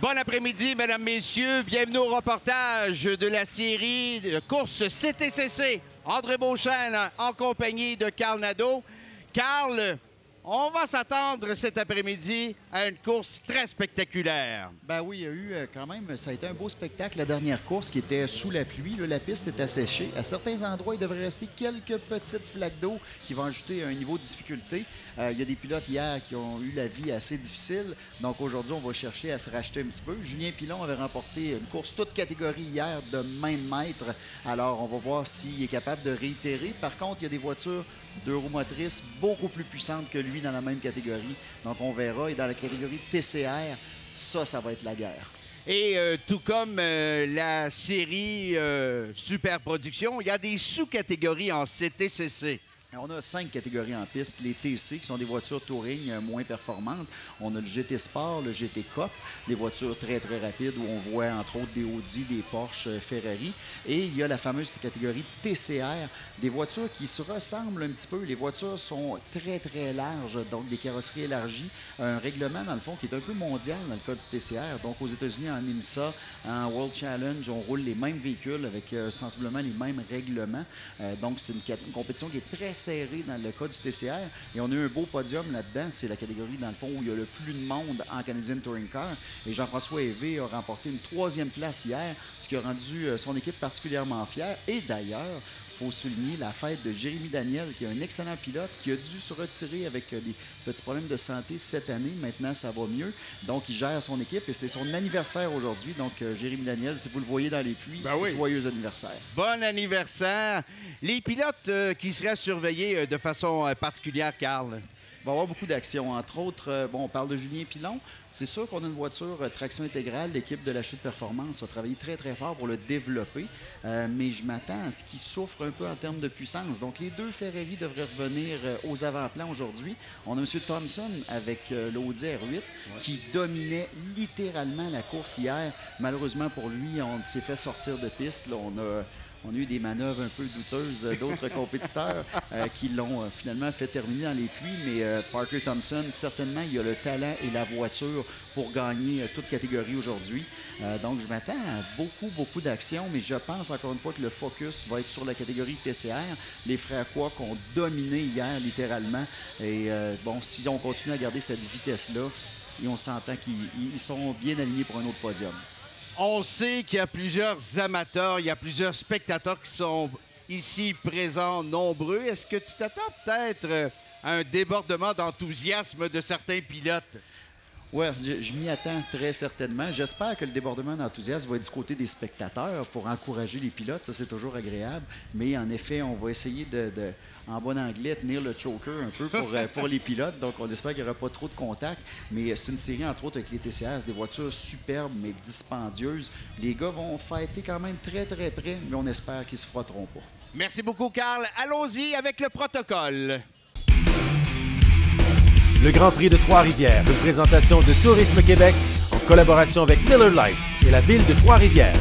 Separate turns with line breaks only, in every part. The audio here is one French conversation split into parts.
Bon après-midi, mesdames, messieurs. Bienvenue au reportage de la série de course CTCC. André Beauchesne en compagnie de Carl Nadeau. Carl, on va s'attendre cet après-midi à une course très spectaculaire.
Ben oui, il y a eu quand même, ça a été un beau spectacle, la dernière course qui était sous la pluie. Là, la piste est asséchée. À certains endroits, il devrait rester quelques petites flaques d'eau qui vont ajouter un niveau de difficulté. Il y a des pilotes hier qui ont eu la vie assez difficile. Donc aujourd'hui, on va chercher à se racheter un petit peu. Julien Pilon avait remporté une course toute catégorie hier de main de maître. Alors, on va voir s'il est capable de réitérer. Par contre, il y a des voitures 2 roues motrices beaucoup plus puissantes que lui dans la même catégorie. Donc, on verra. Et dans la catégorie TCR, ça va être la guerre.
Et tout comme la série Super Production, il y a des sous-catégories en CTCC.
On a 5 catégories en piste. Les TC, qui sont des voitures touring moins performantes. On a le GT Sport, le GT Cup, des voitures très, très rapides où on voit entre autres des Audi, des Porsche, Ferrari. Et il y a la fameuse catégorie TCR, des voitures qui se ressemblent un petit peu. Les voitures sont très, très larges, donc des carrosseries élargies. Un règlement, dans le fond, qui est un peu mondial dans le cas du TCR. Donc, aux États-Unis, en IMSA, en World Challenge, on roule les mêmes véhicules avec sensiblement les mêmes règlements. Donc, c'est une compétition qui est très serré dans le cas du TCR. Et on a eu un beau podium là-dedans. C'est la catégorie, dans le fond, où il y a le plus de monde en Canadian Touring Car. Et Jean-François Hévé a remporté une 3e place hier, ce qui a rendu son équipe particulièrement fière. Et d'ailleurs, il faut souligner la fête de Jérémy Daniel, qui est un excellent pilote, qui a dû se retirer avec des petits problèmes de santé cette année. Maintenant, ça va mieux. Donc, il gère son équipe et c'est son anniversaire aujourd'hui. Donc, Jérémy Daniel, si vous le voyez dans les pluies, joyeux anniversaire.
Bon anniversaire. Les pilotes qui seraient surveillés de façon particulière, Carl?
Il va y avoir beaucoup d'actions. Entre autres, on parle de Julien Pilon. C'est sûr qu'on a une voiture traction intégrale. L'équipe de la Chute Performance a travaillé très, très fort pour le développer. Mais je m'attends à ce qu'il souffre un peu en termes de puissance. Donc, les 2 Ferrari devraient revenir aux avant-plans aujourd'hui. On a M. Thompson avec l'Audi R8 qui dominait littéralement la course hier. Malheureusement pour lui, on s'est fait sortir de piste. Là, on a eu des manœuvres un peu douteuses d'autres compétiteurs qui l'ont finalement fait terminer dans les pluies. Mais Parker Thompson, certainement, il a le talent et la voiture pour gagner toute catégorie aujourd'hui. Donc, je m'attends à beaucoup d'actions. Mais je pense, encore une fois, que le focus va être sur la catégorie TCR. Les frères Kwok ont dominé hier, littéralement. Et si on continue à garder cette vitesse-là, et on s'entend qu'ils sont bien alignés pour un autre podium.
On sait qu'il y a plusieurs amateurs, il y a plusieurs spectateurs qui sont ici présents nombreux. Est-ce que tu t'attends peut-être à un débordement d'enthousiasme de certains pilotes?
Oui, je m'y attends très certainement. J'espère que le débordement d'enthousiasme va être du côté des spectateurs pour encourager les pilotes. Ça, c'est toujours agréable. Mais en effet, on va essayer en bon anglais, tenir le choker un peu pour les pilotes. Donc, on espère qu'il n'y aura pas trop de contact. Mais c'est une série, entre autres, avec les TCR. C'est des voitures superbes, mais dispendieuses. Les gars vont fêter quand même très, très près, mais on espère qu'ils ne se frotteront pas.
Merci beaucoup, Carl. Allons-y avec le protocole.
Le Grand Prix de Trois-Rivières, une présentation de Tourisme Québec en collaboration avec Miller Lite et la ville de Trois-Rivières.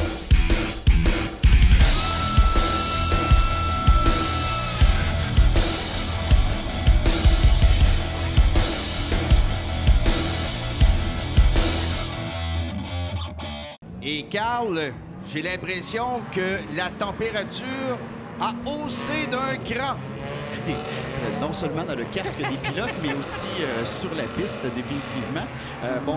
Et Carl, j'ai l'impression que la température a haussé d'un cran.
Non seulement dans le casque des pilotes, mais aussi sur la piste, définitivement.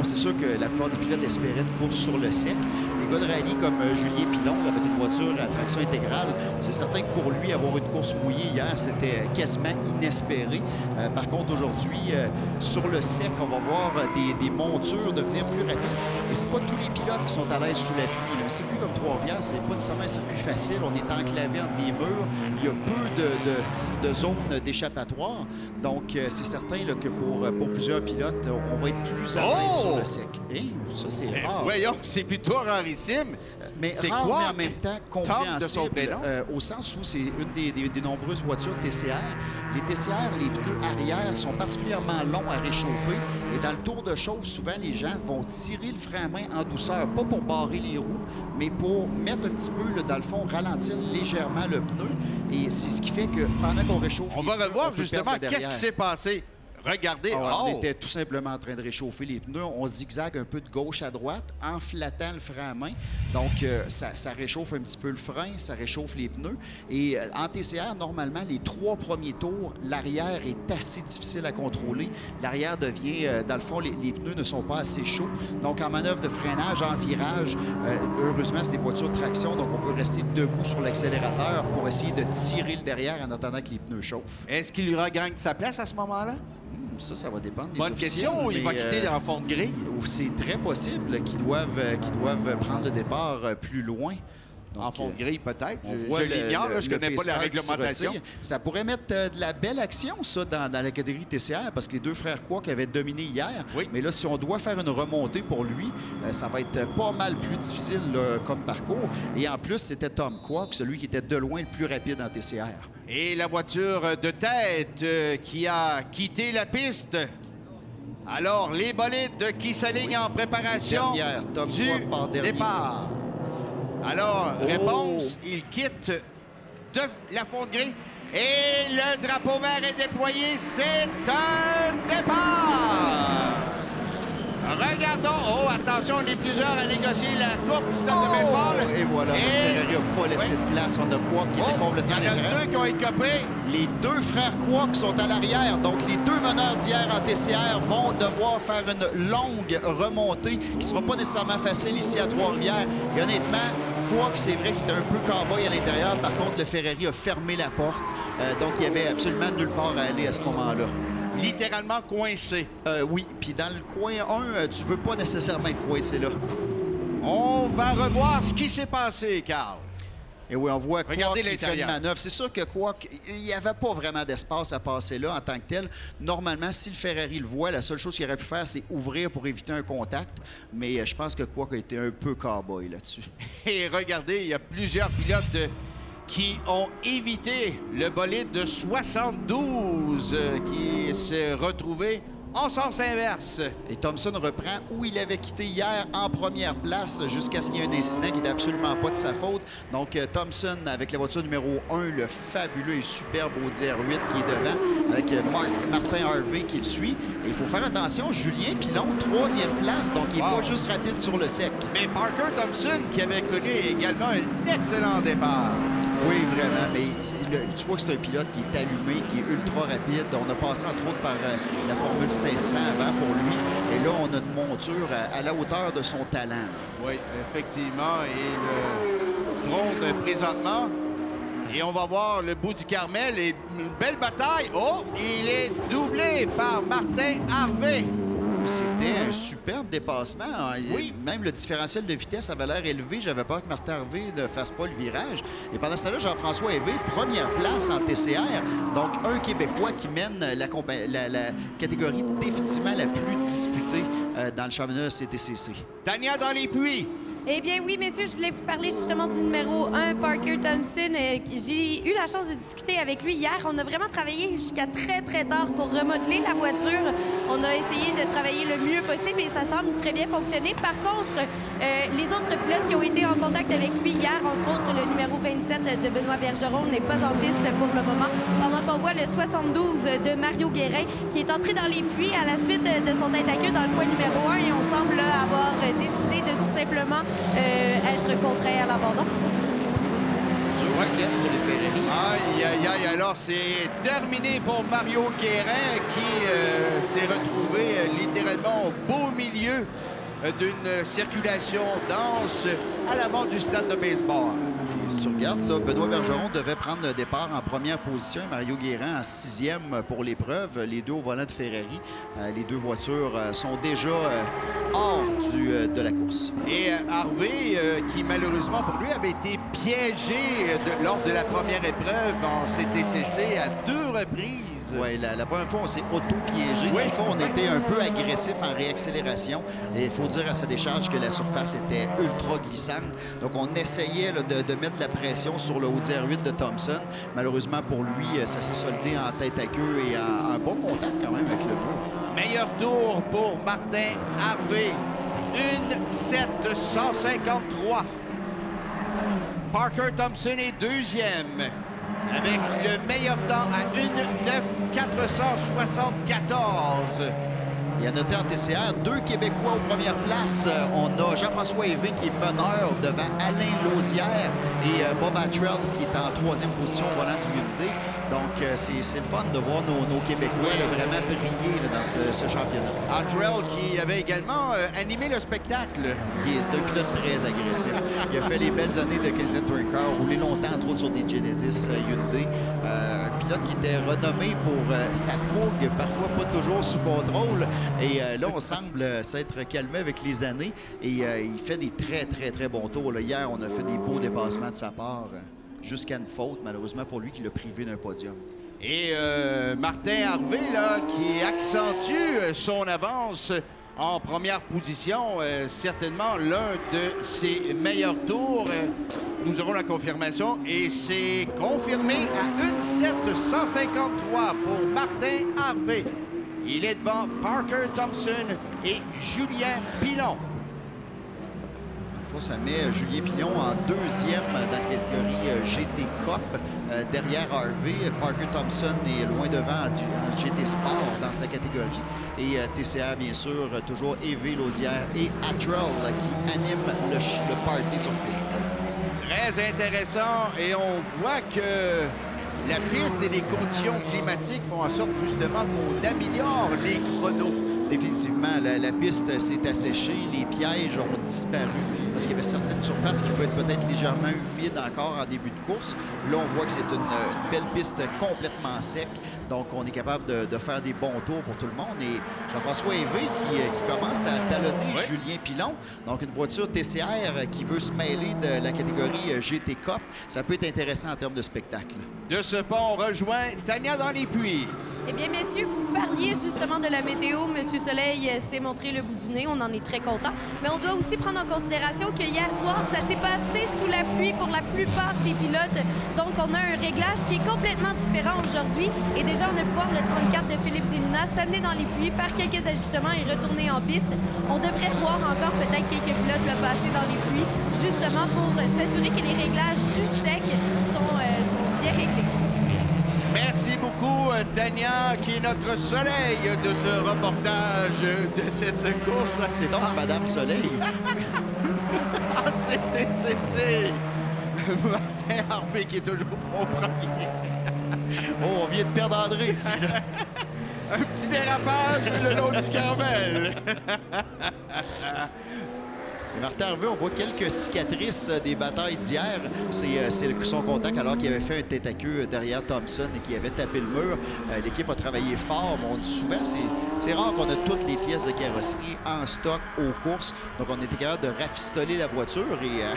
C'est sûr que la plupart des pilotes espéraient une course sur le sec. Des gars de rallye comme Julien Pilon, avec une voiture à traction intégrale, c'est certain que pour lui, avoir une course mouillée hier, c'était quasiment inespéré. Par contre, aujourd'hui, sur le sec, on va voir des montures devenir plus rapides. Et c'est pas tous les pilotes qui sont à l'aise sous la pluie. Un circuit comme Trois-Rivières, c'est pas nécessairement un circuit facile. On est enclavé entre des murs. Il y a peu de zones d'échappatoire. Donc, c'est certain là, que pour plusieurs pilotes, on va être plus à l'aise sur le sec. Et ça, c'est rare.
Voyons, c'est plutôt rarissime.
Mais
c'est
rare,
quoi?
mais en même temps compréhensible, au sens où c'est une des nombreuses voitures TCR. Les TCR, les pneus arrière sont particulièrement longs à réchauffer. Et dans le tour de chauffe, souvent, les gens vont tirer le frein à main en douceur, pas pour barrer les roues, mais pour mettre un petit peu, là, dans le fond, ralentir légèrement le pneu. Et c'est ce qui fait que pendant qu'on réchauffe...
On va revoir justement qu'est-ce qui s'est passé. regardez.
On était tout simplement en train de réchauffer les pneus. On zigzague un peu de gauche à droite en flattant le frein à main. Donc, ça réchauffe un petit peu le frein, ça réchauffe les pneus. Et en TCR, normalement, les 3 premiers tours, l'arrière est assez difficile à contrôler. L'arrière devient, dans le fond, les pneus ne sont pas assez chauds. Donc, en manœuvre de freinage, en virage, heureusement, c'est des voitures de traction, donc on peut rester debout sur l'accélérateur pour essayer de tirer le derrière en attendant que les pneus chauffent.
Est-ce qu'il lui regagne sa place à ce moment-là?
Ça va dépendre des
Bonne question, il va quitter en fond de grille?
C'est très possible qu'ils doivent prendre le départ plus loin. Donc,
en fond de grille, peut-être.
Je
l'ignore, je ne connais pas la réglementation.
Ça pourrait mettre de la belle action, ça, dans la catégorie TCR, parce que les 2 frères Kwok avaient dominé hier.
Oui.
Mais là, si on doit faire une remontée pour lui, ça va être pas mal plus difficile là, comme parcours. Et en plus, c'était Tom Kwok, celui qui était de loin le plus rapide en TCR.
Et la voiture de tête qui a quitté la piste. Alors, les bolides qui s'alignent en préparation du départ. Alors, réponse, il quitte de la fond de grille. Et le drapeau vert est déployé. C'est un départ! Regardons. Oh, attention, on est plusieurs à négocier la coupe du stade de baseball.
Et voilà, Ferrari n'a pas laissé de place. On a Kwok qui était complètement à
l'écran. Il y en a 2 qui ont écopé.
Les 2 frères Kwok sont à l'arrière. Donc, les 2 meneurs d'hier en TCR vont devoir faire une longue remontée qui ne sera pas nécessairement facile ici à Trois-Rivières. Et honnêtement, Kwok, c'est vrai qu'il était un peu cow-boy à l'intérieur. Par contre, le Ferrari a fermé la porte. Donc, il n'y avait absolument nulle part à aller à ce moment-là.
Littéralement coincé.
Oui, puis dans le coin 1, tu veux pas nécessairement être coincé là.
On va revoir ce qui s'est passé, Carl.
Et oui, on voit
Regardez
Kwok qui fait une manœuvre. C'est sûr que Kwok, il n'y avait pas vraiment d'espace à passer là en tant que tel. Normalement, si le Ferrari le voit, la seule chose qu'il aurait pu faire, c'est ouvrir pour éviter un contact. Mais je pense que Kwok a été un peu cow-boy là-dessus.
Et regardez, il y a plusieurs pilotes qui ont évité le bolide de 72 qui s'est retrouvé en sens inverse.
Et Thompson reprend où il avait quitté hier en première place jusqu'à ce qu'il y ait un incident qui n'était absolument pas de sa faute. Donc, Thompson avec la voiture numéro 1, le fabuleux et superbe Audi R8 qui est devant, avec Martin Harvey qui le suit. Et il faut faire attention, Julien Pilon, 3e place, donc il n'est pas juste rapide sur le sec.
Mais Parker Thompson qui avait connu également un excellent départ.
Oui, vraiment. Mais tu vois que c'est un pilote qui est allumé, qui est ultra rapide. On a passé entre autres par la Formule 500 avant pour lui. Et là, on a une monture à la hauteur de son talent.
Oui, effectivement. Et le drone présentement. Et on va voir le bout du Carmel. Et une belle bataille. Oh, il est doublé par Martin Harvey.
C'était un superbe dépassement.
Oui.
Même le différentiel de vitesse avait l'air élevé. J'avais peur que Martin Harvey ne fasse pas le virage. Et pendant ce temps-là, Jean-François Hervé, première place en TCR. Donc, un Québécois qui mène la catégorie définitivement la plus disputée dans le championnat CTCC.
Tania dans les puits.
Eh bien oui, messieurs, je voulais vous parler justement du numéro 1, Parker Thompson. J'ai eu la chance de discuter avec lui hier. On a vraiment travaillé jusqu'à très, très tard pour remodeler la voiture. On a essayé de travailler le mieux possible et ça semble très bien fonctionner. Par contre, les autres pilotes qui ont été en contact avec lui hier, entre autres le numéro 27 de Benoît Bergeron, n'est pas en piste pour le moment. Pendant qu'on voit le 72 de Mario Guérin qui est entré dans les puits à la suite de son tête à queue dans le point numéro 1 et on semble avoir décidé de tout simplement être contraint à l'abandon.
Aïe, aïe, aïe. Alors, c'est terminé pour Mario Guérin qui s'est retrouvé littéralement au beau milieu d'une circulation dense à l'avant du stade de baseball.
Et si tu regardes, là, Benoît Bergeron devait prendre le départ en première position et Mario Guérin en 6e pour l'épreuve. Les 2 au volant de Ferrari. Les 2 voitures sont déjà hors de la course.
Et Harvey, qui malheureusement pour lui avait été piégé lors de la première épreuve en CTCC à 2 reprises.
Oui, la première fois, on s'est auto-piégé.
Oui.
Une fois, on était un peu agressif en réaccélération. Et il faut dire à sa décharge que la surface était ultra glissante. Donc, on essayait là, de mettre la pression sur le Audi R8 de Thompson. Malheureusement, pour lui, ça s'est soldé en tête à queue et en bon contact quand même avec le bout.
Meilleur tour pour Martin Harvey. 1,753. Parker Thompson est 2e. avec le meilleur temps à 1:09,474.
Et à noter en TCR, 2 Québécois aux premières places. On a Jean-François Hévé qui est meneur devant Alain Lausière et Bob Attrell qui est en 3e position au volant du Hyundai. Donc, c'est le fun de voir nos Québécois vraiment briller là, dans ce championnat.
Attrell qui avait également animé le spectacle.
C'est un pilote très agressif. Il a fait les belles années de Kelsen Touring Car, roulé longtemps, entre autres, sur des Genesis Hyundai. Un pilote qui était renommé pour sa fougue, parfois pas toujours sous contrôle. Et là, on semble s'être calmé avec les années. Et il fait des très bons tours. Là, hier, on a fait des beaux dépassements de sa part. Jusqu'à une faute, malheureusement, pour lui, qui l'a privé d'un podium.
Et Martin Harvey, là, qui accentue son avance en première position. Certainement l'un de ses meilleurs tours. Nous aurons la confirmation. Et c'est confirmé à 1:07,153 pour Martin Harvey. Il est devant Parker Thompson et Julien Pilon.
Ça met Julien Pilon en 2e dans la catégorie GT Cup. Derrière Harvey, Parker Thompson est loin devant en GT Sport dans sa catégorie. Et TCR, bien sûr, toujours Hévé, Lausière et Attrell qui animent le party sur piste.
Très intéressant. Et on voit que la piste et les conditions climatiques font en sorte justement qu'on améliore les chronos.
Définitivement, la piste s'est asséchée, les pièges ont disparu parce qu'il y avait certaines surfaces qui pouvaient être peut-être légèrement humides encore en début de course. Là, on voit que c'est une belle piste complètement sec, donc on est capable de faire des bons tours pour tout le monde. Et Jean-François Hévé qui commence à talonner Julien Pilon, donc une voiture TCR qui veut se mêler de la catégorie GT Cup. Ça peut être intéressant en termes de spectacle.
De ce pas, on rejoint Tania dans les puits.
Eh bien, messieurs, vous parliez justement de la météo. Monsieur Soleil s'est montré le bout du nez. On en est très content. Mais on doit aussi prendre en considération que hier soir, ça s'est passé sous la pluie pour la plupart des pilotes. Donc, on a un réglage qui est complètement différent aujourd'hui. Et déjà, on a pu voir le 34 de Philippe Gélina s'amener dans les pluies, faire quelques ajustements et retourner en piste. On devrait voir encore peut-être quelques pilotes le passer dans les pluies, justement pour s'assurer que les réglages du sec sont bien réglés.
Merci beaucoup, Tania, qui est notre soleil de ce reportage de cette course.
C'est donc Madame Soleil.
C'est Martin Harvey qui est toujours au premier.
Oh, on vient de perdre André ici.
Un petit dérapage le long du Carmel.
Et Martin Harvey, on voit quelques cicatrices des batailles d'hier. C'est son contact alors qu'il avait fait un tête à queue derrière Thompson et qu'il avait tapé le mur. L'équipe a travaillé fort, mais on dit souvent, c'est rare qu'on a toutes les pièces de carrosserie en stock aux courses. Donc, on était capable de rafistoler la voiture et à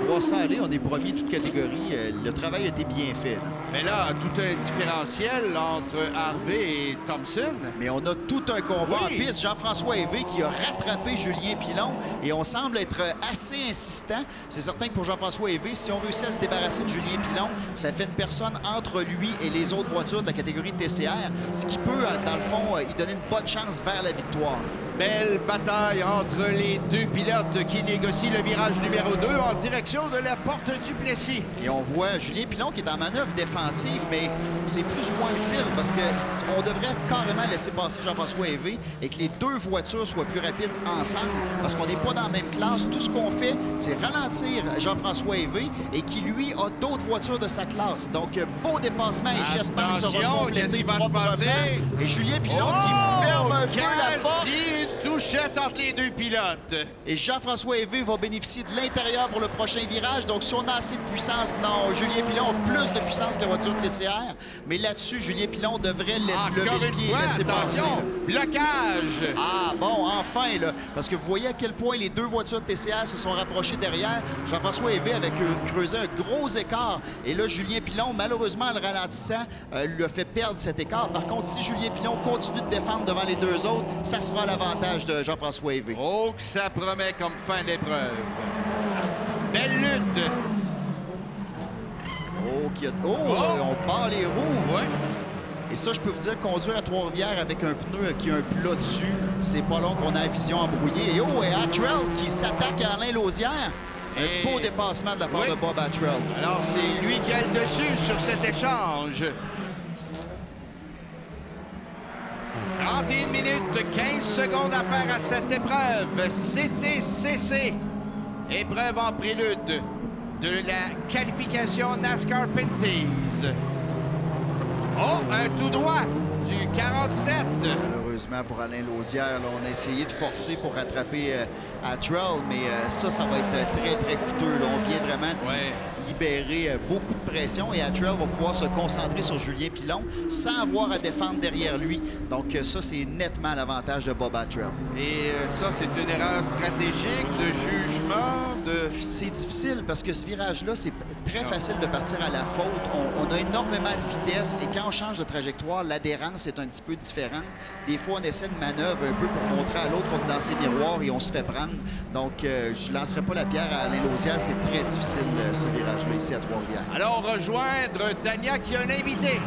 voir ça aller, on est premier toute catégorie. Le travail a été bien fait.
Mais là, tout un différentiel entre Harvey et Thompson.
Mais on a tout un combat en piste. Jean-François Hévé qui a rattrapé Julien Pilon et on semble être assez insistant. C'est certain que pour Jean-François Hévé, si on réussit à se débarrasser de Julien Pilon, ça fait une personne entre lui et les autres voitures de la catégorie TCR, ce qui peut, dans le fond, y donner une bonne chance vers la victoire.
Belle bataille entre les deux pilotes qui négocient le virage numéro 2 en direction de la porte du Plessis.
Et on voit Julien Pilon qui est en manœuvre défensive, mais c'est plus ou moins utile parce qu'on devrait carrément laisser passer Jean-François Hévé et que les deux voitures soient plus rapides ensemble parce qu'on n'est pas dans la même classe. Tout ce qu'on fait, c'est ralentir Jean-François Hévé et qui, lui, a d'autres voitures de sa classe. Donc, beau dépassement et j'espère que ça va compléter proprement. Et Julien Pilon qui ferme un peu la porte.
Touchette entre les deux pilotes.
Et Jean-François Hévé va bénéficier de l'intérieur pour le prochain virage. Donc, si on a assez de puissance, non. Julien Pilon a plus de puissance que la voiture TCR. Mais là-dessus, Julien Pilon devrait laisser lever le pied et laisser passer.
Blocage.
Ah, bon, enfin, là. Parce que vous voyez à quel point les deux voitures TCR se sont rapprochées derrière. Jean-François Hévé avait creusé un gros écart. Et là, Julien Pilon, malheureusement, en le ralentissant, lui a fait perdre cet écart. Par contre, si Julien Pilon continue de défendre devant les deux autres, ça sera l'avantage de Jean-François Hévé.
Oh, que ça promet comme fin d'épreuve. Belle lutte.
On part les roues.
Ouais.
Et ça, je peux vous dire, conduire à Trois-Rivières avec un pneu qui a un plat dessus, c'est pas long qu'on a la vision embrouillée. Et Attrell qui s'attaque à Alain Lausière. Un beau dépassement de la part de Bob Attrell.
Alors, c'est lui qui a le dessus sur cet échange. 31 minutes, 15 secondes à faire à cette épreuve. CTCC. Épreuve en prélude de la qualification NASCAR Pinties. Oh, un tout droit du 47.
Malheureusement pour Alain Lausière, là, on a essayé de forcer pour rattraper Attrell, mais ça va être très, très coûteux. Là. On vient vraiment de libérer beaucoup de pression et Attrell va pouvoir se concentrer sur Julien Pilon sans avoir à défendre derrière lui. Donc ça, c'est nettement l'avantage de Bob Attrell.
Et ça, c'est une erreur stratégique, de jugement, de...
C'est difficile parce que ce virage-là, c'est très facile de partir à la faute. On a énormément de vitesse et quand on change de trajectoire, l'adhérence est un petit peu différente. Des fois, on essaie de manœuvre un peu pour montrer à l'autre qu'on est dans ses miroirs et on se fait prendre. Donc, je ne lancerai pas la pierre à Alain Lausière. C'est très difficile, ce virage-là, ici à Trois-Rivières.
Alors, rejoindre Tania qui a un invité.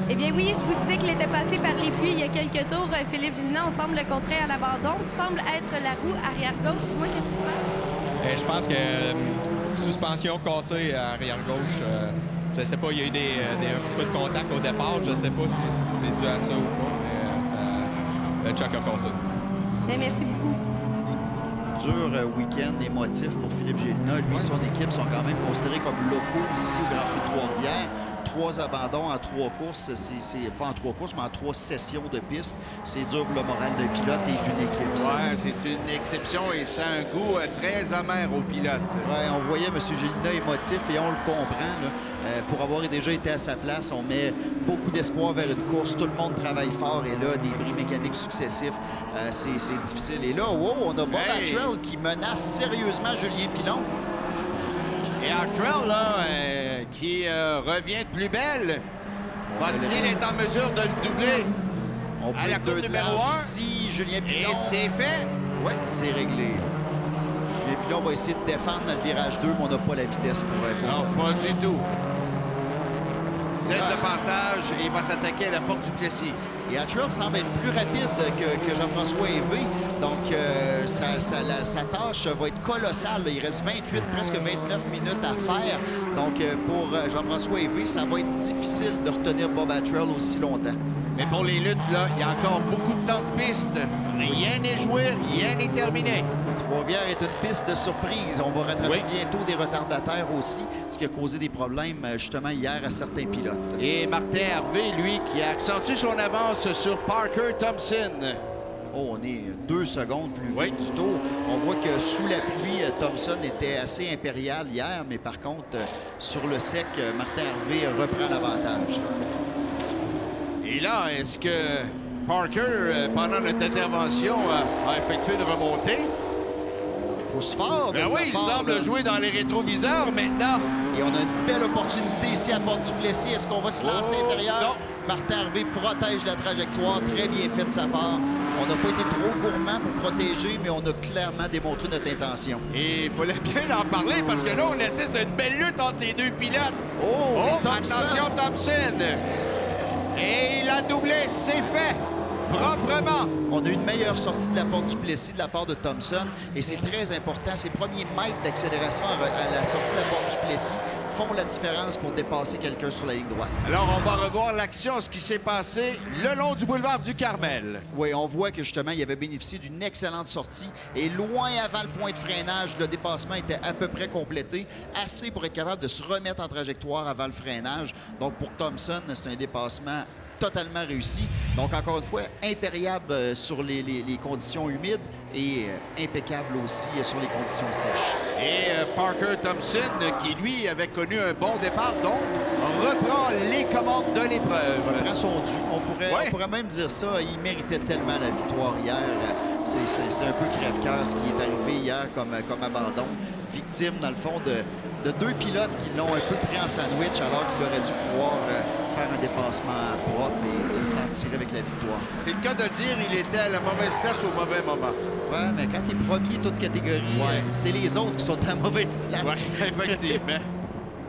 Eh bien oui, je vous disais qu'il était passé par les puits il y a quelques tours. Philippe Gélina, on semble le contrer à l'abandon. Semble être la roue arrière-gauche. Dis-moi, qu'est-ce qui se passe?
Je pense que suspension cassée arrière-gauche. Je ne sais pas, il y a eu un petit peu de contact au départ. Je ne sais pas si c'est dû à ça ou pas, mais le choc a cassé.
Bien, merci beaucoup.
Dur week-end émotif pour Philippe Gélina. Lui et son équipe sont quand même considérés comme locaux ici au Grand Prix de Trois-Rivières. 3 abandons en 3 courses. C'est pas en 3 courses, mais en 3 sessions de piste. C'est dur pour le moral d'un pilote et d'une équipe.
Oui, c'est une exception et ça a un goût très amer au pilote.
Ouais, on voyait M. Gélina émotif et on le comprend. Là. Pour avoir déjà été à sa place, on met beaucoup d'espoir vers une course. Tout le monde travaille fort et là, des bris mécaniques successifs, c'est difficile. Et là, wow, on a Bob Attrell qui menace sérieusement Julien Pilon.
Et Attrell, là, qui revient de plus belle. Va-t-il être en mesure de le doubler à la course numéro 1?
Ici, Julien Pilon.
Et c'est fait?
Oui, c'est réglé. Julien Pilon va essayer de défendre dans le virage 2, mais on n'a pas la vitesse pour ça.
Non, pas du tout. C'est de passage et il va s'attaquer à la porte du Plessis.
Et Attrell semble être plus rapide que Jean-François Hévé. Donc, sa tâche va être colossale. Il reste 28, presque 29 minutes à faire. Donc, pour Jean-François Hévé, ça va être difficile de retenir Bob Attrell aussi longtemps.
Mais pour les luttes, là, il y a encore beaucoup de temps de piste. Rien n'est joué, rien n'est terminé.
Trois-Rivières est une piste de surprise. On va rattraper bientôt des retardataires aussi, ce qui a causé des problèmes justement hier à certains pilotes.
Et Martin Hervé, lui, qui accentue son avance sur Parker Thompson.
Oh, on est 2 secondes plus vite du tour. On voit que sous la pluie, Thompson était assez impérial hier, mais par contre, sur le sec, Martin Hervé reprend l'avantage.
Et là, est-ce que Parker, pendant notre intervention, a effectué une remontée?
Pousse fort de sa
oui, il
part,
semble
là.
jouer dans les rétroviseurs maintenant.
Et on a une belle opportunité ici à Porte du Plessis. Est-ce qu'on va se lancer à l'intérieur?
Non.
Martin Hervé protège la trajectoire. Très bien fait de sa part. On n'a pas été trop gourmand pour protéger, mais on a clairement démontré notre intention.
Et il fallait bien en parler parce que là, on assiste à une belle lutte entre les deux pilotes.
Oh, Thompson.
Attention Thompson. Et il a doublé, c'est fait. Proprement.
On a une meilleure sortie de la porte du Plessis de la part de Thompson et c'est très important. Ces premiers mètres d'accélération à la sortie de la porte du Plessis font la différence pour dépasser quelqu'un sur la ligne droite.
Alors, on va revoir l'action, ce qui s'est passé le long du boulevard du Carmel.
Oui, on voit que justement, il avait bénéficié d'une excellente sortie et loin avant le point de freinage, le dépassement était à peu près complété, assez pour être capable de se remettre en trajectoire avant le freinage. Donc, pour Thompson, c'est un dépassement totalement réussi. Donc, encore une fois, impériable sur les conditions humides et impeccable aussi sur les conditions sèches.
Et Parker Thompson, qui lui avait connu un bon départ, donc reprend les commandes de l'épreuve.
Reprend son dû. On pourrait même dire ça. Il méritait tellement la victoire hier. C'était un peu crève-cœur ce qui est arrivé hier comme abandon. Victime, dans le fond, de 2 pilotes qui l'ont un peu pris en sandwich alors qu'il aurait dû pouvoir faire un dépassement propre et s'en tirer avec la victoire.
C'est le cas de dire il était à la mauvaise place au mauvais moment.
Ouais, mais quand t'es premier toute catégorie, c'est les autres qui sont à la mauvaise place.
Oui, effectivement.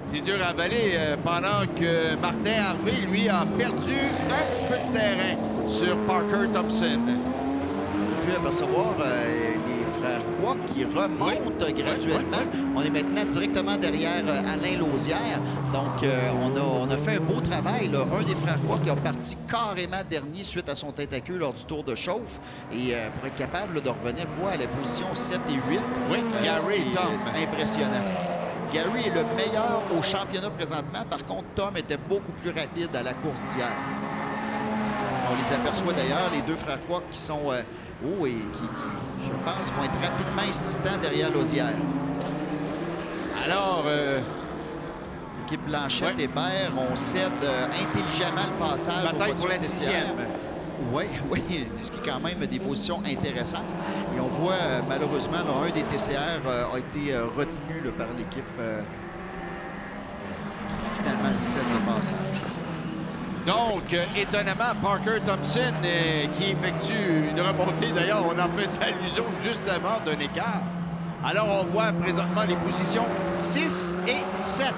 C'est dur à avaler pendant que Martin Hervé, lui, a perdu un petit peu de terrain sur Parker Thompson.
On a pu apercevoir les frères Quoi Kwok qui remonte graduellement. On est maintenant directement derrière Alain Lausière. Donc, on a fait un beau travail. Là. Un des frères Kwok qui a parti carrément dernier suite à son tête à queue lors du tour de chauffe. Et pour être capable là, de revenir à la position 7 et 8,
Gary Tom.
Impressionnant. Gary est le meilleur au championnat présentement. Par contre, Tom était beaucoup plus rapide à la course d'hier. On les aperçoit d'ailleurs, les deux frères Kwok qui sont hauts et qui, je pense, vont être rapidement insistants derrière Lausière. Alors, l'équipe Blanchette-Hébert, on cède intelligemment le passage aux
bataille pour la
voitures
6e.
Oui, ce qui est quand même des positions intéressantes. Et on voit malheureusement, là, un des TCR a été retenu là, par l'équipe qui finalement cède le passage.
Donc, étonnamment, Parker Thompson qui effectue une remontée. D'ailleurs, on en fait allusion juste avant d'un écart. Alors, on voit présentement les positions 6 et 7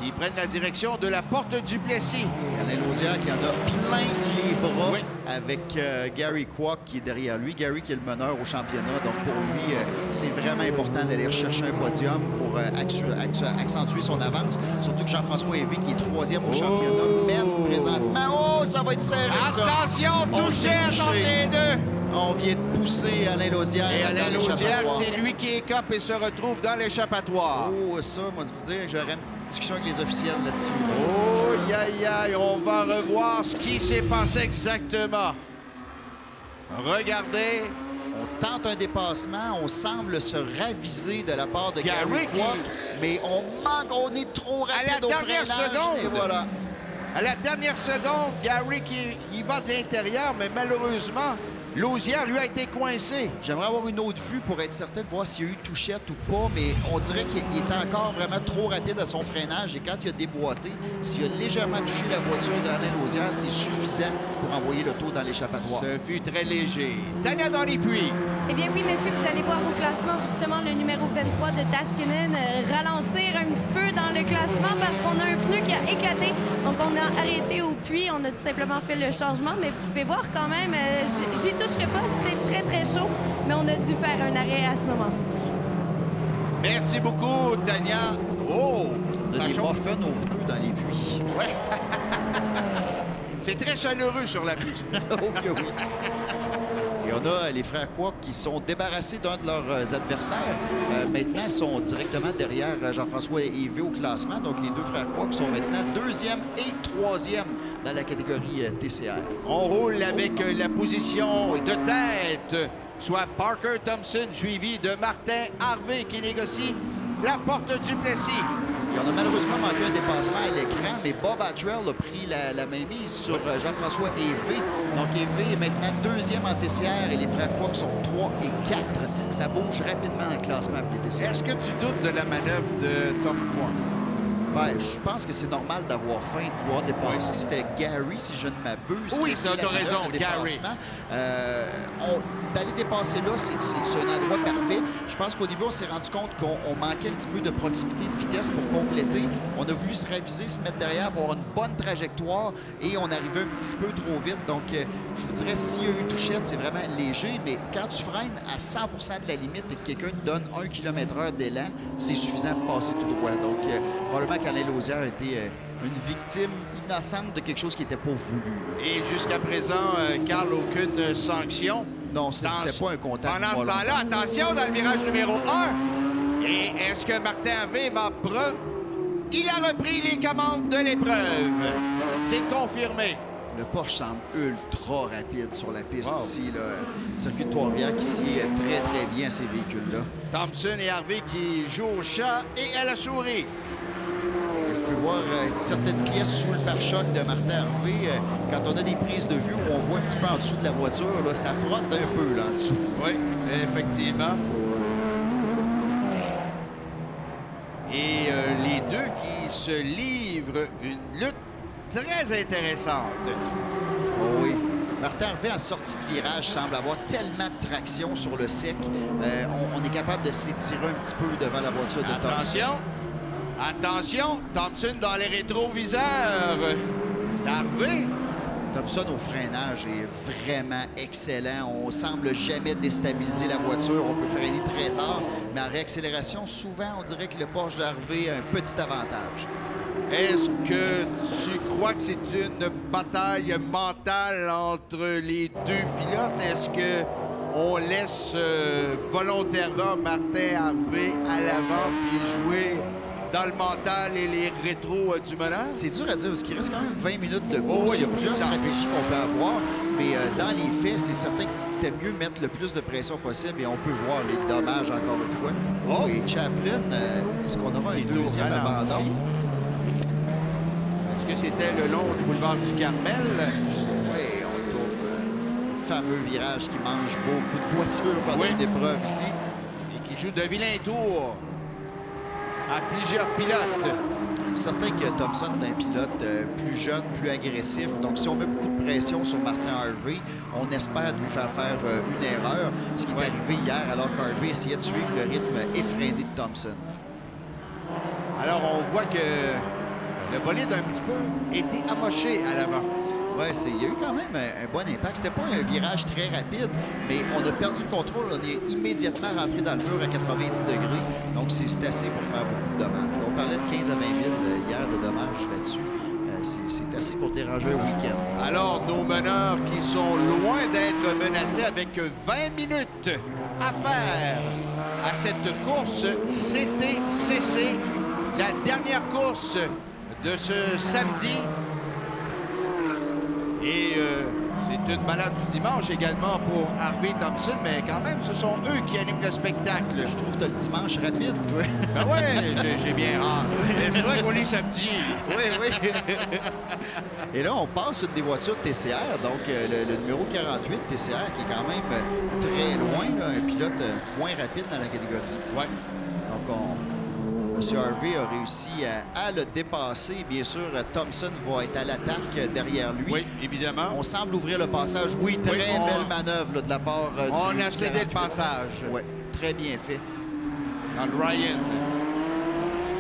qui prennent la direction de la porte du Plessis.
Alain Lausière qui en a plein les bras avec Gary Kwok qui est derrière lui. Gary qui est le meneur au championnat. Donc, pour lui, c'est vraiment important d'aller rechercher un podium pour accentuer son avance. Surtout que Jean-François Hévé, qui est 3e au championnat, mène présentement. Oh, ça va être serré, ça!
Attention, touché entre les deux!
On vient de pousser Alain Lausière.
Et Alain Lausière, c'est lui qui écope et se retrouve dans l'échappatoire.
Oh, ça, moi, je veux dire, j'aurais une petite discussion avec les officiels là-dessus.
Oh, aïe, on va revoir ce qui s'est passé exactement. Regardez.
On tente un dépassement, on semble se raviser de la part de Gary Kwok, mais on manque, on est trop rapide au freinage. Et voilà.
À la dernière seconde, Gary qui il va de l'intérieur, mais malheureusement, Lausière lui a été coincé.
J'aimerais avoir une autre vue pour être certain de voir s'il y a eu touchette ou pas, mais on dirait qu'il est encore vraiment trop rapide à son freinage. Et quand il a déboîté, s'il a légèrement touché la voiture d'Alain Lausière, c'est suffisant pour envoyer le tour dans l'échappatoire.
Ce fut très léger. Tania dans les puits.
Eh bien oui, messieurs, vous allez voir au classement, justement, le numéro 23 de Taskinen ralentir un petit peu dans le classement parce qu'on a un pneu qui a éclaté. Donc, on a arrêté au puits. On a tout simplement fait le changement. Mais vous pouvez voir quand même, j'y toucherai pas, c'est très chaud. Mais on a dû faire un arrêt à ce moment-ci.
Merci beaucoup, Tania. Oh!
On a des muffins au pneu dans les puits.
Ouais. C'est très chaleureux sur la piste.
OK, oui. Et on a les frères Kwok qui sont débarrassés d'un de leurs adversaires. Maintenant, ils sont directement derrière Jean-François Hévé au classement. Donc, les deux frères Kwok sont maintenant 2e et 3e dans la catégorie TCR.
On roule avec la position de tête, soit Parker Thompson, suivi de Martin Harvey qui négocie la porte du Plessis.
Et on a malheureusement manqué un dépassement à l'écran, mais Bob Attrell a pris la mainmise sur Jean-François Hévé. Donc, Hévé est maintenant 2e en TCR et les frères Kwok sont 3 et 4. Ça bouge rapidement dans le classement pour les TCR.
Est-ce que tu doutes de la manœuvre de Tom Kwok?
Ben, je pense que c'est normal d'avoir faim, de vouloir dépasser. C'était Gary, si je ne m'abuse.
Oui, tu as raison, Gary.
D'aller dépasser là, c'est un endroit parfait. Je pense qu'au début, on s'est rendu compte qu'on manquait un petit peu de proximité, de vitesse pour compléter. On a voulu se raviser, se mettre derrière pour avoir une bonne trajectoire et on arrivait un petit peu trop vite. Donc, je vous dirais, s'il y a eu touchette, c'est vraiment léger, mais quand tu freines à 100 de la limite et que quelqu'un te donne 1 km/h d'élan, c'est suffisant pour passer tout droit. Donc, probablement qu'Alain Lausière a été une victime innocente de quelque chose qui n'était pas voulu.
Et jusqu'à présent, Carl, aucune sanction.
Non, c'était pas un contact.
Pendant ce temps-là, attention dans le virage numéro 1. Et est-ce que Martin Harvey va prendre? Il a repris les commandes de l'épreuve. C'est confirmé.
Le Porsche semble ultra rapide sur la piste ici. Là. Le circuit de Trois-Rivières qui sied très bien à ces véhicules-là.
Thompson et Harvey qui jouent au chat et à la souris.
Vous pouvez voir certaines pièces sous le pare-choc de Martin Harvey. Quand on a des prises de vue où on voit un petit peu en dessous de la voiture, là, ça frotte un peu là en dessous.
Oui, effectivement. Et les deux qui se livrent une lutte très intéressante.
Oh oui. Martin Harvey, en sortie de virage, semble avoir tellement de traction sur le sec. On est capable de s'étirer un petit peu devant la voiture de Thompson.
Attention, Thompson dans les rétroviseurs d'Harvey.
Thompson au freinage est vraiment excellent. On semble jamais déstabiliser la voiture. On peut freiner très tard, mais en réaccélération, souvent, on dirait que le Porsche d'Harvey a un petit avantage.
Est-ce que tu crois que c'est une bataille mentale entre les deux pilotes? Est-ce que on laisse volontairement Martin Harvey à l'avant puis jouer dans le mental et les rétros du meneur?
C'est dur à dire parce qu'il reste quand même 20 minutes de course. Il y a plusieurs stratégies qu'on peut avoir, mais dans les faits, c'est certain que t'aimes mieux mettre le plus de pression possible et on peut voir les dommages encore une fois. Oh, et Chaplin, est-ce qu'on aura un deuxième abandon?
Est-ce que c'était le long du boulevard du Carmel?
Oui, on tourne le fameux virage qui mange beaucoup de voitures pendant une épreuve ici.
Et qui joue de vilains tours à plusieurs pilotes.
Certain que Thompson est un pilote plus jeune, plus agressif. Donc, si on met beaucoup de pression sur Martin Harvey, on espère lui faire une erreur. Ce qui est arrivé hier, alors qu'Harvey essayait de suivre le rythme effréné de Thompson.
Alors, on voit que le bolide a un petit peu été amoché à l'avant.
Oui, il y a eu quand même un bon impact. C'était pas un virage très rapide, mais on a perdu le contrôle. On est immédiatement rentré dans le mur à 90 degrés. Donc, c'est assez pour faire beaucoup de dommages. On parlait de 15 à 20 000 hier de dommages là-dessus. C'est assez pour déranger un week-end.
Alors, nos meneurs qui sont loin d'être menacés avec 20 minutes à faire à cette course CTCC. La dernière course de ce samedi. Et c'est une balade du dimanche également pour Harvey Thompson, mais quand même, ce sont eux qui animent le spectacle.
Je trouve que tu as le dimanche rapide, toi.
Ben ouais, j'ai bien hâte. C'est vrai qu'on est samedi.
Oui, oui. Et là, on passe sur des voitures TCR, donc le numéro 48 TCR qui est quand même très loin, là, un pilote moins rapide dans la catégorie.
Ouais.
Donc, M. Harvey a réussi à le dépasser. Bien sûr, Thompson va être à l'attaque derrière lui.
Oui, évidemment.
On semble ouvrir le passage. Oui, très belle manœuvre là, de la part du
On a cédé le passage.
Oui, très bien fait.
Dans le Ryan.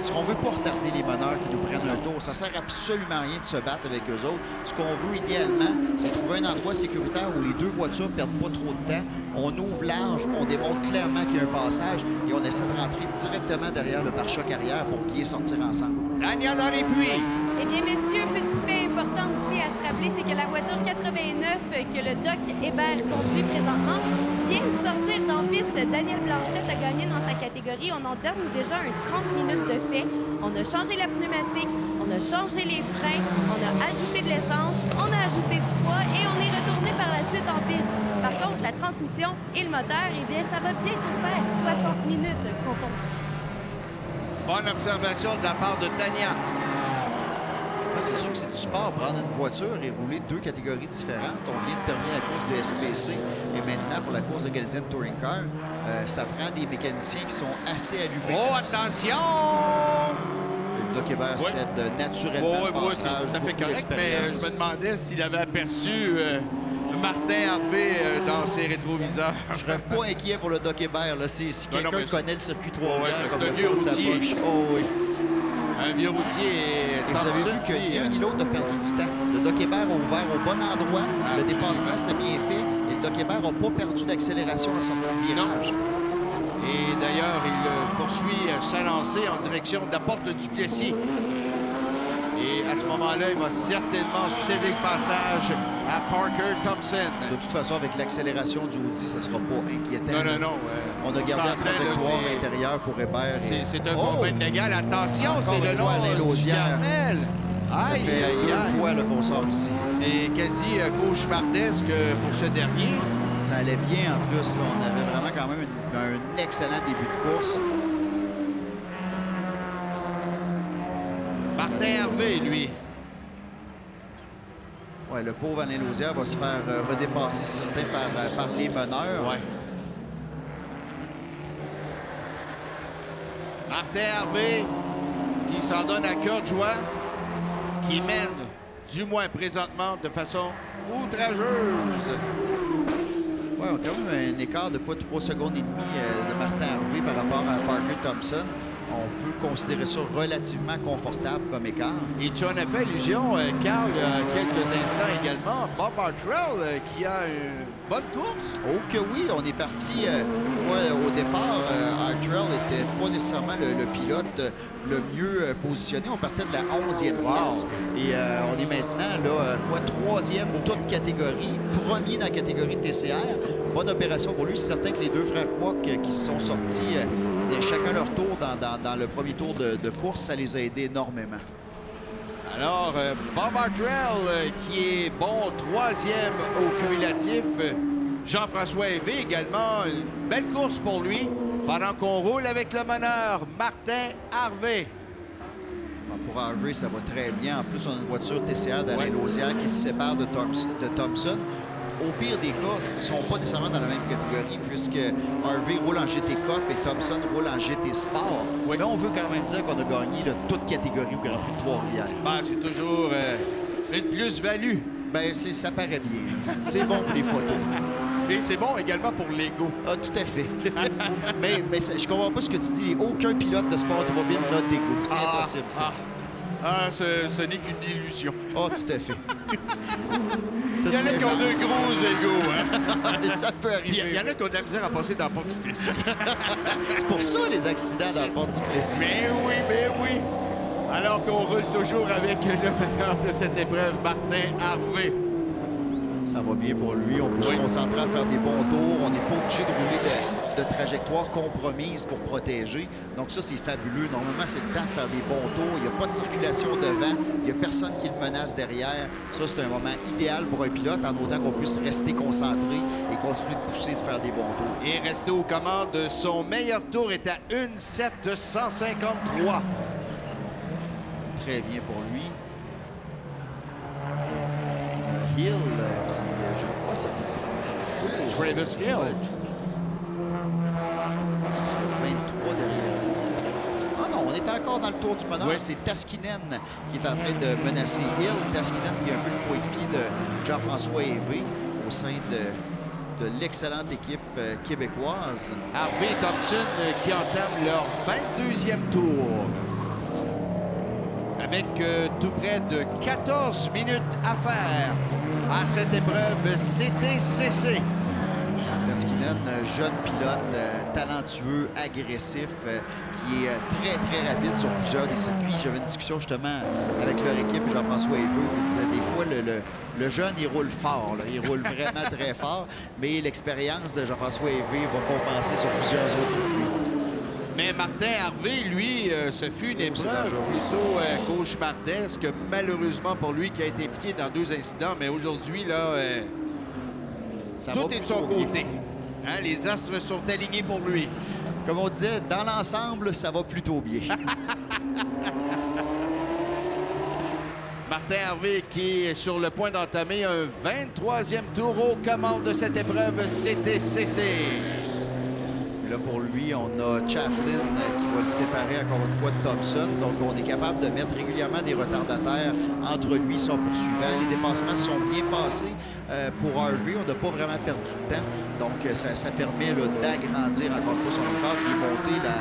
Ce qu'on veut pas retarder les meneurs qui nous prennent un tour. Ça sert absolument à rien de se battre avec eux autres. Ce qu'on veut idéalement, c'est trouver un endroit sécuritaire où les deux voitures ne perdent pas trop de temps. On ouvre large, on démontre clairement qu'il y a un passage et on essaie de rentrer directement derrière le pare-choc arrière pour bien sortir ensemble.
Tania dans les puits.
Eh bien, messieurs, petit fait important aussi à se rappeler, c'est que la voiture 89 que le Doc Hébert conduit présentement vient de sortir dans piste. Daniel Blanchette a gagné dans sa catégorie. On en donne déjà un 30 minutes de fait. On a changé la pneumatique, on a changé les freins, on a ajouté de l'essence, on a ajouté du poids et on est retourné par la suite en piste. Par contre, la transmission et le moteur, eh bien, ça va bientôt faire 60 minutes qu'on conduit.
Bonne observation de la part de Tania.
C'est sûr que c'est du sport, prendre une voiture et rouler deux catégories différentes. On vient de terminer la course de SPC et maintenant pour la course de Canadian Touring Car, ça prend des mécaniciens qui sont assez allumés.
Oh, attention!
Le Doc Hébert cède naturellement le passage.
Ça fait correct, mais je me demandais s'il avait aperçu Martin Harvey dans ses rétroviseurs.
Je serais pas inquiet pour le Doc Hébert. Si quelqu'un connaît le circuit Trois-Rivières comme le fond de sa poche. Oh oui.
Un vieux routier
et vous avez vu que ni un ni l'autre n'a perdu du temps. Le Doc Hébert a ouvert au bon endroit. Le dépassement s'est bien fait. Et le Doc Hébert n'a pas perdu d'accélération en sortie de virage.
Et d'ailleurs, il poursuit sa lancée en direction de la porte du Plessis. Et à ce moment-là, il va certainement céder le passage à Parker Thompson.
De toute façon, avec l'accélération du Audi, ça ne sera pas inquiétant.
Non.
On a gardé la trajectoire intérieure pour Hébert.
C'est un combat inégal. Attention, c'est le long du Carmel.
Ça fait deux fois qu'on sort ici.
C'est quasi cauchemardesque pour ce dernier.
Ça allait bien en plus. Là. On avait vraiment quand même un excellent début de course.
Martin Harvey, lui.
Ouais, le pauvre Alain Lausière va se faire redépasser certains par les meneurs.
Ouais. Martin Harvey qui s'en donne à cœur de joie, qui mène, du moins présentement, de façon outrageuse.
Ouais, on a quand même un écart de 3 secondes et demie de Martin Harvey par rapport à Parker Thompson. On peut considérer ça relativement confortable comme écart.
Et tu en as fait allusion, Carl, il y a quelques instants également. Bob Hartrell qui a une bonne course.
Oh que oui, on est parti. Au départ, Hartrell n'était pas nécessairement le pilote le mieux positionné. On partait de la 11e place. Et on est maintenant là, 3e toute catégorie, premier dans la catégorie TCR. Bonne opération pour lui. C'est certain que les deux frères Kwok qui se sont sortis chacun leur tour dans le premier tour de course, ça les a aidés énormément.
Alors, Bob Hartrell qui est bon 3e au cumulatif. Jean-François Hervé également, une belle course pour lui. Pendant qu'on roule avec le meneur, Martin Harvey.
Pour Harvey, ça va très bien. En plus, on a une voiture TCR d'Alain Lausière qui le sépare de Thompson. Au pire des cas, ils ne sont pas nécessairement dans la même catégorie puisque Harvey roule en GT Cup et Thompson roule en GT Sport. Oui. Mais on veut quand même dire qu'on a gagné là, toute catégorie au Grand Prix de Trois-Rivières.
Ben, c'est toujours une plus-value.
Ben, ça paraît bien. C'est bon pour les photos.
Et c'est bon également pour l'ego.
Ah, tout à fait. mais je comprends pas ce que tu dis. Aucun pilote de sport automobile n'a d'ego. C'est impossible, ça.
Ce n'est qu'une illusion.
Ah, tout à fait.
Il y en a qui ont de gros égos, hein?
Ça peut arriver.
Il y en a qui ont de la misère à passer dans la porte du Plessis.
C'est pour ça, les accidents dans la porte du Plessis.
Mais oui. Alors qu'on roule toujours avec le meneur de cette épreuve, Martin Harvey.
Ça va bien pour lui. On peut se concentrer à faire des bons tours. On n'est pas obligé de rouler de trajectoire compromise pour protéger. Donc ça, c'est fabuleux. Normalement, c'est le temps de faire des bons tours. Il n'y a pas de circulation devant. Il n'y a personne qui le menace derrière. Ça, c'est un moment idéal pour un pilote, en autant qu'on puisse rester concentré et continuer de pousser, de faire des bons tours.
Et rester aux commandes, son meilleur tour est à 1,753.
Très bien pour lui. Hill, qui, je crois, ça fait...
Travis Hill.
23 derrière. Ah non, on est encore dans le tour du meneur. Oui. C'est Taskinen qui est en train de menacer Hill. Taskinen qui est un peu le coéquipier de Jean-François Hervé au sein de l'excellente équipe québécoise.
Harvey et Thompson qui entament leur 22e tour. Avec tout près de 14 minutes à faire à cette épreuve CTCC.
Taskinen, jeune pilote, talentueux, agressif, qui est très, très rapide sur plusieurs des circuits. J'avais une discussion justement avec leur équipe, Jean-François Hervé, qui disait des fois, le jeune, il roule fort. Là. Il roule vraiment très fort, mais l'expérience de Jean-François Hervé va compenser sur plusieurs autres circuits.
Mais Martin Harvey, lui, ce fut une épreuve plutôt cauchemardesque, malheureusement pour lui, qui a été impliqué dans 2 incidents. Mais aujourd'hui, là, tout est de son côté. Hein, les astres sont alignés pour lui.
Comme on disait, dans l'ensemble, ça va plutôt bien.
Martin Harvey qui est sur le point d'entamer un 23e tour aux commandes de cette épreuve CTCC.
Là, pour lui, on a Chaplin qui va le séparer encore une fois de Thompson. Donc, on est capable de mettre régulièrement des retardataires entre lui et son poursuivant. Les dépassements se sont bien passés pour Harvey. On n'a pas vraiment perdu de temps. Donc, ça permet d'agrandir encore une fois son écart qui est monté là,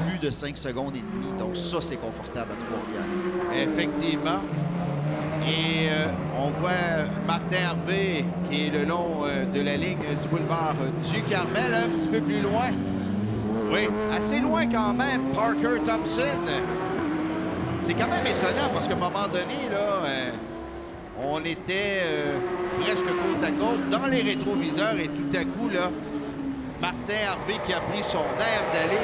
plus de 5 secondes et demie. Donc, ça, c'est confortable à Trois-Rivières.
Effectivement. Et on voit Martin Harvey qui est le long de la ligne du boulevard du Carmel, un petit peu plus loin. Oui, assez loin quand même, Parker Thompson. C'est quand même étonnant parce qu'à un moment donné, là, on était presque côte à côte dans les rétroviseurs et tout à coup, là, Martin Harvey qui a pris son air d'aller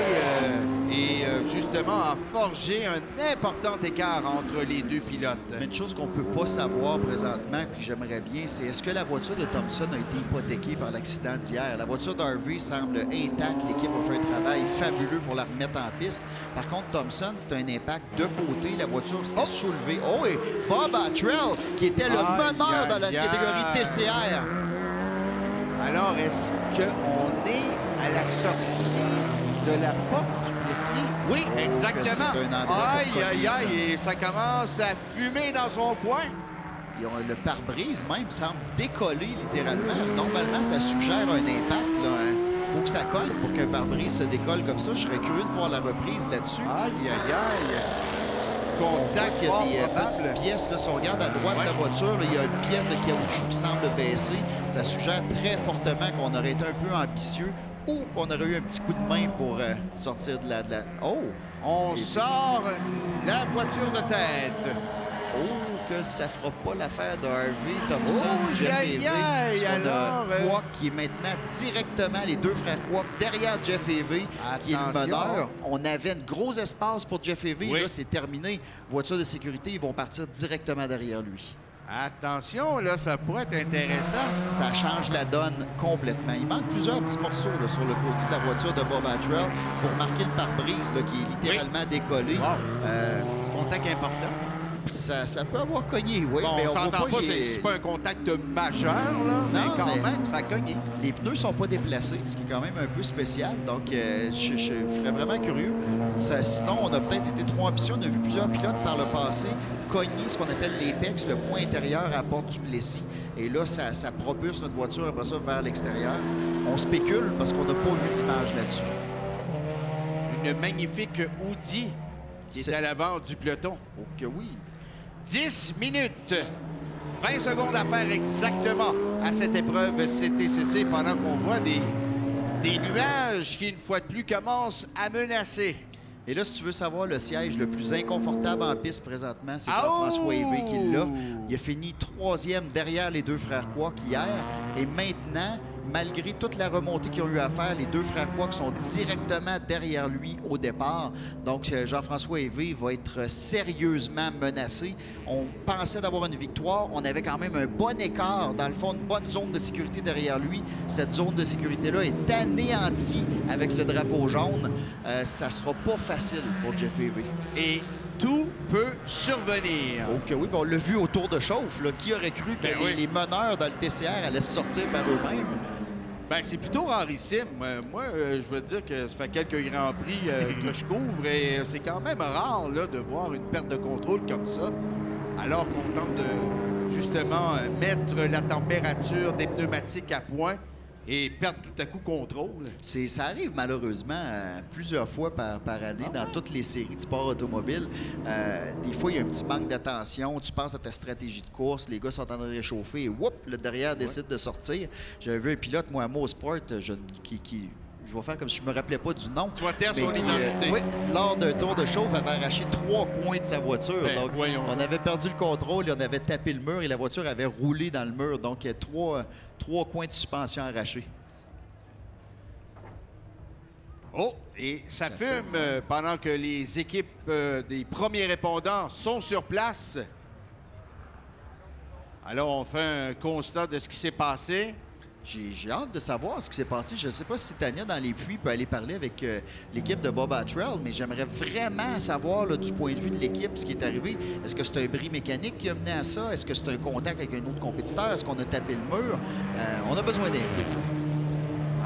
et justement a forgé un important écart entre les deux pilotes.
Mais une chose qu'on ne peut pas savoir présentement, puis j'aimerais bien, c'est est-ce que la voiture de Thompson a été hypothéquée par l'accident d'hier? La voiture d'Harvey semble intacte. L'équipe a fait un travail fabuleux pour la remettre en piste. Par contre, Thompson, c'est un impact de côté. La voiture s'était soulevée. Oh, et Bob Hartrell, qui était le meneur dans la catégorie TCR.
Alors, est-ce qu'on est à la sortie de la porte du Plessis? Oui, exactement. Aïe, et ça commence à fumer dans son coin.
Le pare-brise même semble décoller littéralement. Normalement, ça suggère un impact. Là, hein. faut que ça colle pour qu'un pare-brise se décolle comme ça. Je serais curieux de voir la reprise là-dessus.
Aïe, aïe, aïe. Contact
Il y a
fort
des
probable.
petites pièces. Là, si on regarde à droite de la voiture, là, il y a une pièce de caoutchouc qui semble baisser. Ça suggère très fortement qu'on aurait été un peu ambitieux ou qu'on aurait eu un petit coup de main pour sortir de la... Oh!
On sort la voiture de tête.
Oh, que ça fera pas l'affaire de Harvey, Thompson,
Oh,
Jeff
aïe,
Evey.
aïe,
Parce qu'on
alors,
a Kwok qui est maintenant directement, les deux frères Kwok, derrière Jeff Evey, qui est le
Attention.
meneur. On avait un gros espace pour Jeff Evey.
Oui.
Là, c'est terminé. Voiture de sécurité, ils vont partir directement derrière lui.
Attention, là, ça pourrait être intéressant.
Ça change la donne complètement. Il manque plusieurs petits morceaux là, sur le côté de la voiture de Bob Attrell pour marquer le pare-brise là, qui est littéralement décollé.
Wow. Contact important.
Ça peut avoir cogné, oui,
Bon,
mais
on
on voit
s'entend pas,
les-
c'est pas un contact majeur, là, mais
Non,
quand
mais-
même, ça a cogné.
Les pneus sont pas déplacés, ce qui est quand même un peu spécial. Donc, je serais vraiment curieux. Sinon, on a peut-être été trop ambitieux. On a vu plusieurs pilotes par le passé cogner ce qu'on appelle l'apex, le point intérieur à la porte du Plessis. Et là, ça propulse notre voiture après ça vers l'extérieur. On spécule parce qu'on n'a pas vu d'image là-dessus.
Une magnifique Audi qui est
C'est-
à l'avant du peloton.
Oh que oui.
10 minutes, 20 secondes à faire exactement à cette épreuve CTCC pendant qu'on voit des nuages qui, une fois de plus, commencent à menacer.
Et là, si tu veux savoir le siège le plus inconfortable en piste présentement, c'est
Ah,
Jean-François
oh!
Evey qui l'a. Il a fini 3e derrière les deux frères Kwok hier. Et maintenant, malgré toute la remontée qu'ils ont eu à faire, les deux frères Kwok sont directement derrière lui au départ. Donc, Jean-François Evey va être sérieusement menacé. On pensait d'avoir une victoire. On avait quand même un bon écart, dans le fond, une bonne zone de sécurité derrière lui. Cette zone de sécurité-là est anéantie avec le drapeau jaune. Ça sera pas facile pour Jeff Evey.
Et tout peut survenir.
OK, oui, ben on l'a vu au tour de chauffe. Là. Qui aurait cru que
Ben oui.
les meneurs dans le TCR allaient se sortir par eux-mêmes?
Ben, c'est plutôt rarissime. Moi, je veux dire que ça fait quelques Grands Prix que je couvre et c'est quand même rare là, de voir une perte de contrôle comme ça, alors qu'on tente de, justement, mettre la température des pneumatiques à point et perdre tout à coup contrôle.
Ça arrive malheureusement plusieurs fois par année dans toutes les séries de sport automobile. Des fois, il y a un petit manque d'attention. Tu penses à ta stratégie de course, les gars sont en train de réchauffer et whoop, le derrière décide de sortir. J'avais vu un pilote, moi, à Mosport, qui je vais faire comme si je me rappelais pas du nom.
Tu vas taire
mais
son
qui,
identité.
oui, lors d'un tour de chauffe, avait arraché 3 coins de sa voiture.
Ben,
Donc,
voyons.
on avait perdu le contrôle et on avait tapé le mur et la voiture avait roulé dans le mur. Donc, il y a 3 coins de suspension arrachés.
Oh, et ça fume pendant que les équipes des premiers répondants sont sur place. Alors, on fait un constat de ce qui s'est passé.
J'ai hâte de savoir ce qui s'est passé. Je ne sais pas si Tania, dans les puits, peut aller parler avec l'équipe de Bob Attrell, mais j'aimerais vraiment savoir, là, du point de vue de l'équipe, ce qui est arrivé. Est-ce que c'est un bris mécanique qui a mené à ça? Est-ce que c'est un contact avec un autre compétiteur? Est-ce qu'on a tapé le mur? On a besoin d'infos.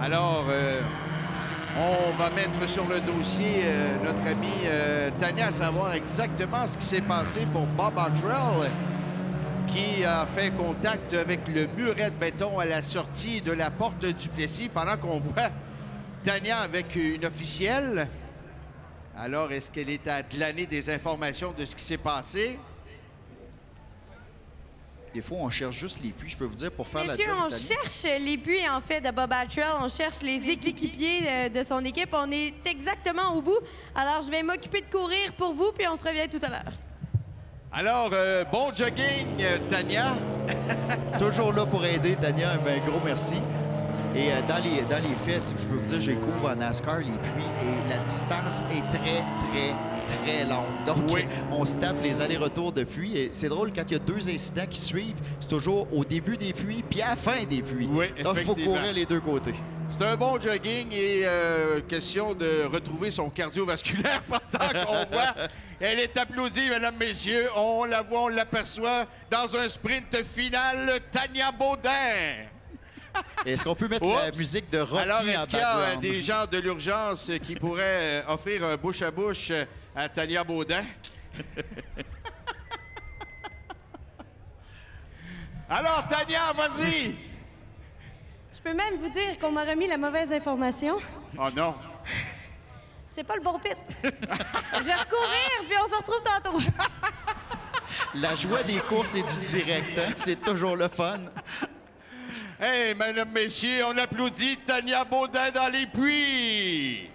Alors, on va mettre sur le dossier notre amie Tania à savoir exactement ce qui s'est passé pour Bob Attrell, qui a fait contact avec le muret de béton à la sortie de la porte du Plessis pendant qu'on voit Tania avec une officielle. Alors, est-ce qu'elle est à glaner des informations de ce qui s'est passé?
Des fois, on cherche juste les puits, je peux vous dire, pour faire
Messieurs,
la job.
on
Tania.
cherche les buts, en fait, de Bob Attrell. On cherche les équipiers de son équipe. On est exactement au bout. Alors, je vais m'occuper de courir pour vous, puis on se revient tout à l'heure.
Alors, bon jogging, Tania.
Toujours là pour aider, Tania. Un gros merci. Et dans les faits, je peux vous dire, j'ai cours en NASCAR, les puits, et la distance est très longue. Donc,
Oui.
on se tape les allers-retours de puits. Et c'est drôle, quand il y a 2 incidents qui suivent, c'est toujours au début des puits puis à la fin des puits.
Oui,
donc, il faut
effectivement.
courir les deux côtés.
C'est un bon jogging et question de retrouver son cardiovasculaire pendant qu'on voit. Elle est applaudie, mesdames, messieurs. On la voit, on l'aperçoit dans un sprint final, Tania Baudin.
Est-ce qu'on peut mettre la
Oups.
musique de Rocky
Alors,
en
est-ce qu'il y a
background?
des gens de l'urgence qui pourraient offrir un bouche-à-bouche à Tania Baudin? Alors, Tania, vas-y!
Je peux même vous dire qu'on m'a remis la mauvaise information.
Oh non!
C'est pas le bon pit. Je vais recourir, puis on se retrouve tantôt.
La joie des courses et du direct, hein? C'est toujours le fun.
Hey, mesdames, messieurs, on applaudit Tania Baudin dans les puits!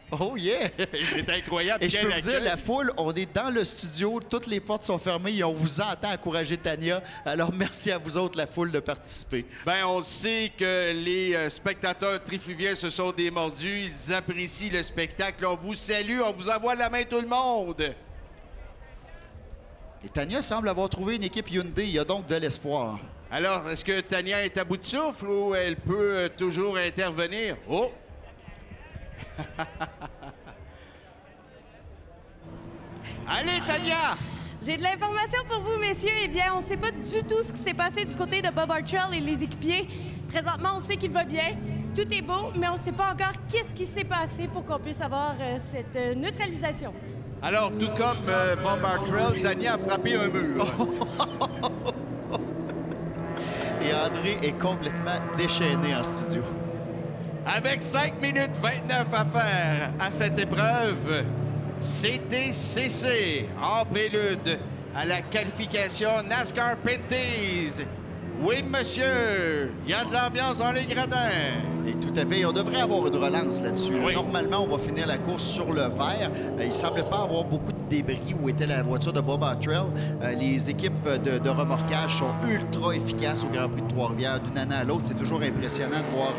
Oh yeah!
C'est incroyable.
Et je
quel
peux vous dire,
accueil.
la foule, on est dans le studio, toutes les portes sont fermées et on vous entend encourager Tania. Alors merci à vous autres, la foule, de participer.
Ben, on sait que les spectateurs trifluviens se sont démordus. Ils apprécient le spectacle. On vous salue, on vous envoie la main tout le monde.
Et Tania semble avoir trouvé une équipe Hyundai. Il y a donc de l'espoir.
Alors, est-ce que Tania est à bout de souffle ou elle peut toujours intervenir? Oh! Allez, Tania!
J'ai de l'information pour vous, messieurs. Eh bien, on ne sait pas du tout ce qui s'est passé du côté de Bob Artrell et les équipiers. Présentement, on sait qu'il va bien. Tout est beau, mais on ne sait pas encore qu'est-ce qui s'est passé pour qu'on puisse avoir cette neutralisation.
Alors, tout comme Bob Artrell, Tania a frappé un mur.
Et André est complètement déchaîné en studio.
Avec 5 minutes 29 à faire à cette épreuve, CTCC en prélude à la qualification NASCAR Pinties. Oui, monsieur, il y a de l'ambiance dans les gradins.
Et tout à fait. On devrait avoir une relance là-dessus.
Oui.
Normalement, on va finir la course sur le vert. Il ne semble pas avoir beaucoup de débris où était la voiture de Bob Artrell. Les équipes de remorquage sont ultra efficaces au Grand Prix de Trois-Rivières. D'une année à l'autre, c'est toujours impressionnant de voir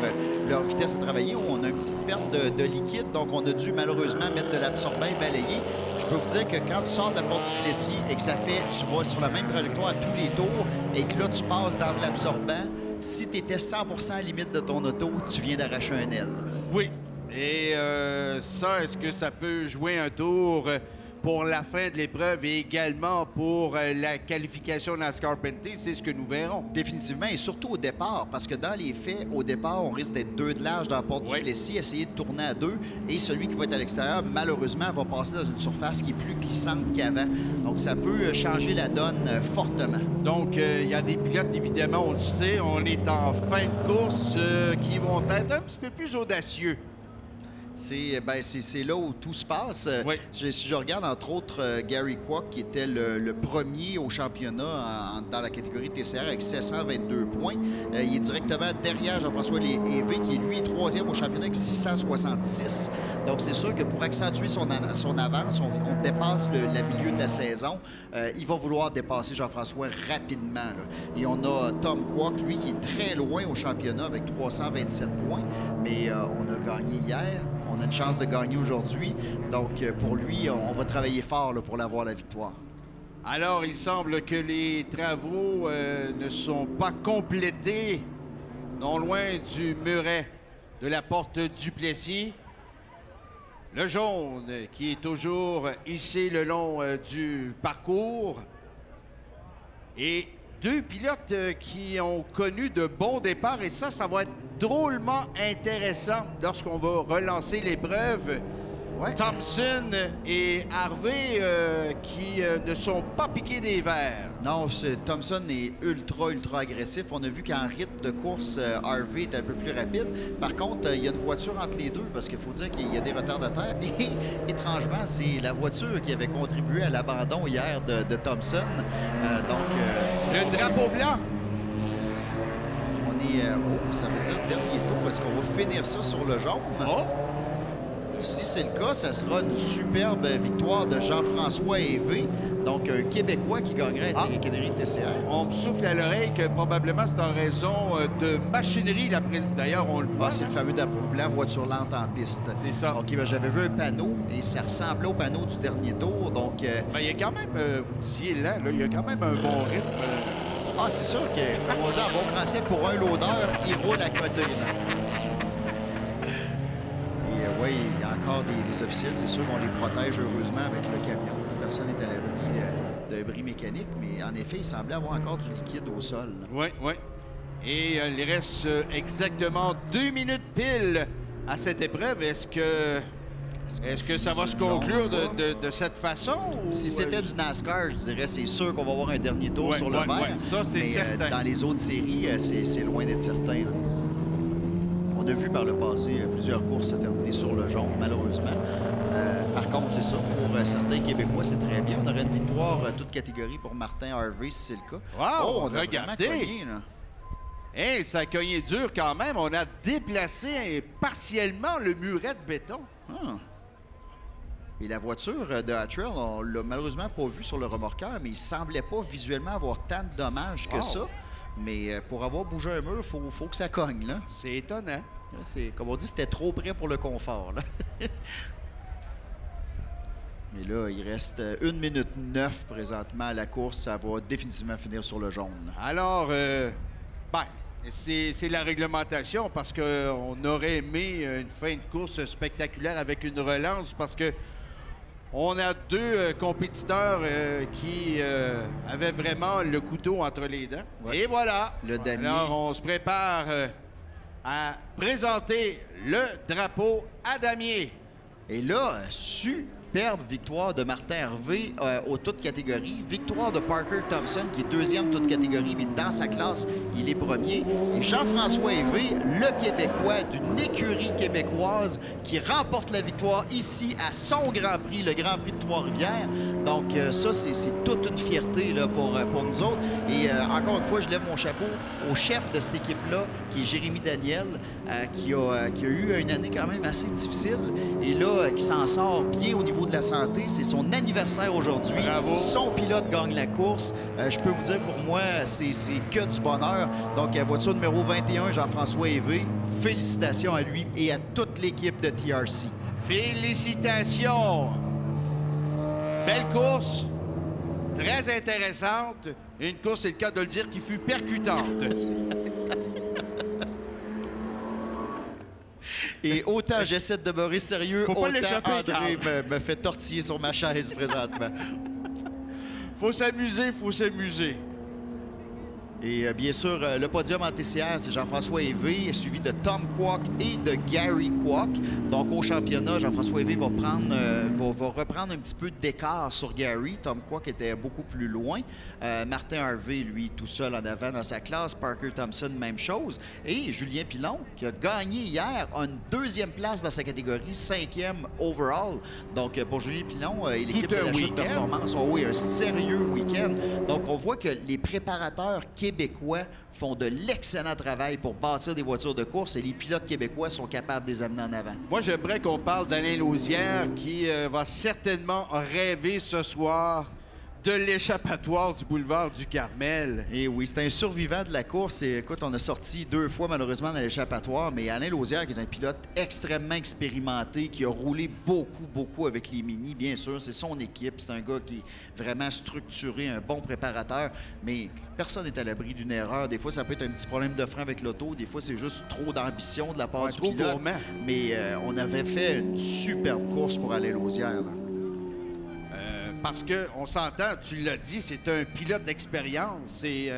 leur vitesse à travailler. On a une petite perte de liquide, donc on a dû malheureusement mettre de l'absorbant et balayer. Je peux vous dire que quand tu sors de la porte du Plessis et que ça fait, tu vas sur la même trajectoire à tous les tours et que là, tu passes dans de l'absorbant, si tu étais 100% à limite de ton auto, tu viens d'arracher un aile.
Oui. Et ça, est-ce que ça peut jouer un tour pour la fin de l'épreuve et également pour la qualification NASCAR Pinties? C'est ce que nous verrons.
Définitivement, et surtout au départ, parce que dans les faits, au départ, on risque d'être 2 de large dans la porte du Plessis, essayer de tourner à 2, et celui qui va être à l'extérieur, malheureusement, va passer dans une surface qui est plus glissante qu'avant. Donc, ça peut changer la donne fortement.
Donc, il y a des pilotes, évidemment, on le sait, on est en fin de course, qui vont être un petit peu plus audacieux.
C'est là où tout se passe.
Oui.
Si je regarde, entre autres, Gary Kwok, qui était le premier au championnat dans la catégorie TCR avec 722 points. Il est directement derrière Jean-François Lévy, qui est lui troisième au championnat avec 666. Donc, c'est sûr que pour accentuer son avance, on dépasse le milieu de la saison. Il va vouloir dépasser Jean-François rapidement, là. Et on a Tom Kwok, lui, qui est très loin au championnat avec 327 points. Mais on a gagné hier. On a une chance de gagner aujourd'hui. Donc, pour lui, on va travailler fort là, pour l'avoir, la victoire.
Alors, il semble que les travaux ne sont pas complétés non loin du muret de la porte du Plessis. Le jaune qui est toujours ici le long du parcours. Et deux pilotes qui ont connu de bons départs. Et ça va être drôlement intéressant lorsqu'on va relancer l'épreuve.
Ouais.
Thompson et Harvey qui ne sont pas piqués des verres.
Non, Thompson est ultra agressif. On a vu qu'en rythme de course, Harvey est un peu plus rapide. Par contre, il y a une voiture entre les deux parce qu'il faut dire qu'il y a des retardataires. Et étrangement, c'est la voiture qui avait contribué à l'abandon hier de Thompson.
Le drapeau blanc.
On est... ça veut dire dernier tour. Est-ce qu'on va finir ça sur le jaune?
Oh!
Si c'est le cas, ça sera une superbe victoire de Jean-François Lévy, donc un Québécois qui gagnerait la catégorie TCR.
On me souffle à l'oreille que probablement c'est en raison de machinerie. D'ailleurs, on le voit.
C'est le fameux drapeau blanc, voiture lente en piste.
C'est ça.
Donc, j'avais vu un panneau et ça ressemblait au panneau du dernier tour. Donc,
il y a quand même, vous disiez là, il y a quand même un bon rythme.
C'est sûr que, comme on dit en bon français, pour un loader, il roule à côté. Là. Oui, il y a encore des officiels, c'est sûr qu'on les protège heureusement avec le camion. Personne n'est à l'abri d'un bris mécanique, mais en effet, il semblait avoir encore du liquide au sol.
Oui. Et il reste exactement 2 minutes pile à cette épreuve. Est-ce que ça va se conclure de cette façon?
Si c'était du NASCAR, je dirais c'est sûr qu'on va avoir un dernier tour sur le vert.
Ça, c'est certain.
Dans les autres séries, c'est loin d'être certain. Là. a vu par le passé plusieurs courses se terminer sur le jaune, malheureusement. Par contre, c'est ça, pour certains Québécois, c'est très bien. On aurait une victoire toute catégorie pour Martin Harvey, si c'est le cas.
Wow,
on a
regardez!
vraiment cogné, là.
Hey, ça a cogné dur quand même. On a déplacé partiellement le muret de béton.
Ah. Et la voiture de Hattrell, on l'a malheureusement pas vue sur le remorqueur, mais il semblait pas visuellement avoir tant de dommages que ça. Mais pour avoir bougé un mur, faut que ça cogne, là.
C'est étonnant.
Comme on dit, c'était trop près pour le confort, là. Mais là, il reste 1 minute 9 présentement à la course. Ça va définitivement finir sur le jaune, là.
Alors, c'est la réglementation parce qu'on aurait aimé une fin de course spectaculaire avec une relance parce que on a deux compétiteurs qui avaient vraiment le couteau entre les dents.
Ouais.
Et voilà.
Le damier.
Alors, on se prépare à présenter le drapeau à damier.
Et là, superbe victoire de Martin Hervé aux toutes catégories. Victoire de Parker Thompson, qui est deuxième toute catégorie, mais dans sa classe, il est premier. Et Jean-François Hervé, le Québécois d'une écurie québécoise, qui remporte la victoire ici à son Grand Prix, le Grand Prix de Trois-Rivières. Donc ça, c'est toute une fierté là, pour nous autres. Et encore une fois, je lève mon chapeau au chef de cette équipe-là, qui est Jérémy Daniel, qui a eu une année quand même assez difficile. Et là, qui s'en sort bien au niveau de la santé. C'est son anniversaire aujourd'hui.
Bravo.
Son pilote gagne la course. Je peux vous dire, pour moi, c'est que du bonheur. Donc, voiture numéro 21, Jean-François Hervé. Félicitations à lui et à toute l'équipe de TRC.
Félicitations! Belle course, très intéressante. Une course, c'est le cas de le dire, qui fut percutante.
Et autant j'essaie de demeurer sérieux,
Faut pas
autant
l'échapper,
André me fait tortiller sur ma chaise présentement.
Faut s'amuser, faut s'amuser.
Et bien sûr, le podium en TCR, c'est Jean-François Hervé, suivi de Tom Kwok et de Gary Kwok. Donc, au championnat, Jean-François Hervé va reprendre un petit peu d'écart sur Gary. Tom Kwok était beaucoup plus loin. Martin Harvey, lui, tout seul en avant dans sa classe. Parker Thompson, même chose. Et Julien Pilon, qui a gagné hier, a une deuxième place dans sa catégorie, 5e overall. Donc, pour Julien Pilon et l'équipe de la Chute Performance, oui, un sérieux week-end. Donc, on voit que les préparateurs québécois font de l'excellent travail pour bâtir des voitures de course et les pilotes québécois sont capables de les amener en avant.
Moi, j'aimerais qu'on parle d'Alain Lausière qui va certainement rêver ce soir de l'échappatoire du boulevard du Carmel.
Et oui, c'est un survivant de la course. Et écoute, on a sorti 2 fois malheureusement dans l'échappatoire, mais Alain Lausière, qui est un pilote extrêmement expérimenté, qui a roulé beaucoup avec les Mini, bien sûr. C'est son équipe. C'est un gars qui est vraiment structuré, un bon préparateur. Mais personne n'est à l'abri d'une erreur. Des fois, ça peut être un petit problème de frein avec l'auto. Des fois, c'est juste trop d'ambition de la part du pilote.
Gourmand.
Mais on avait fait une superbe course pour Alain Lausière, là.
Parce qu'on s'entend, tu l'as dit, c'est un pilote d'expérience. C'est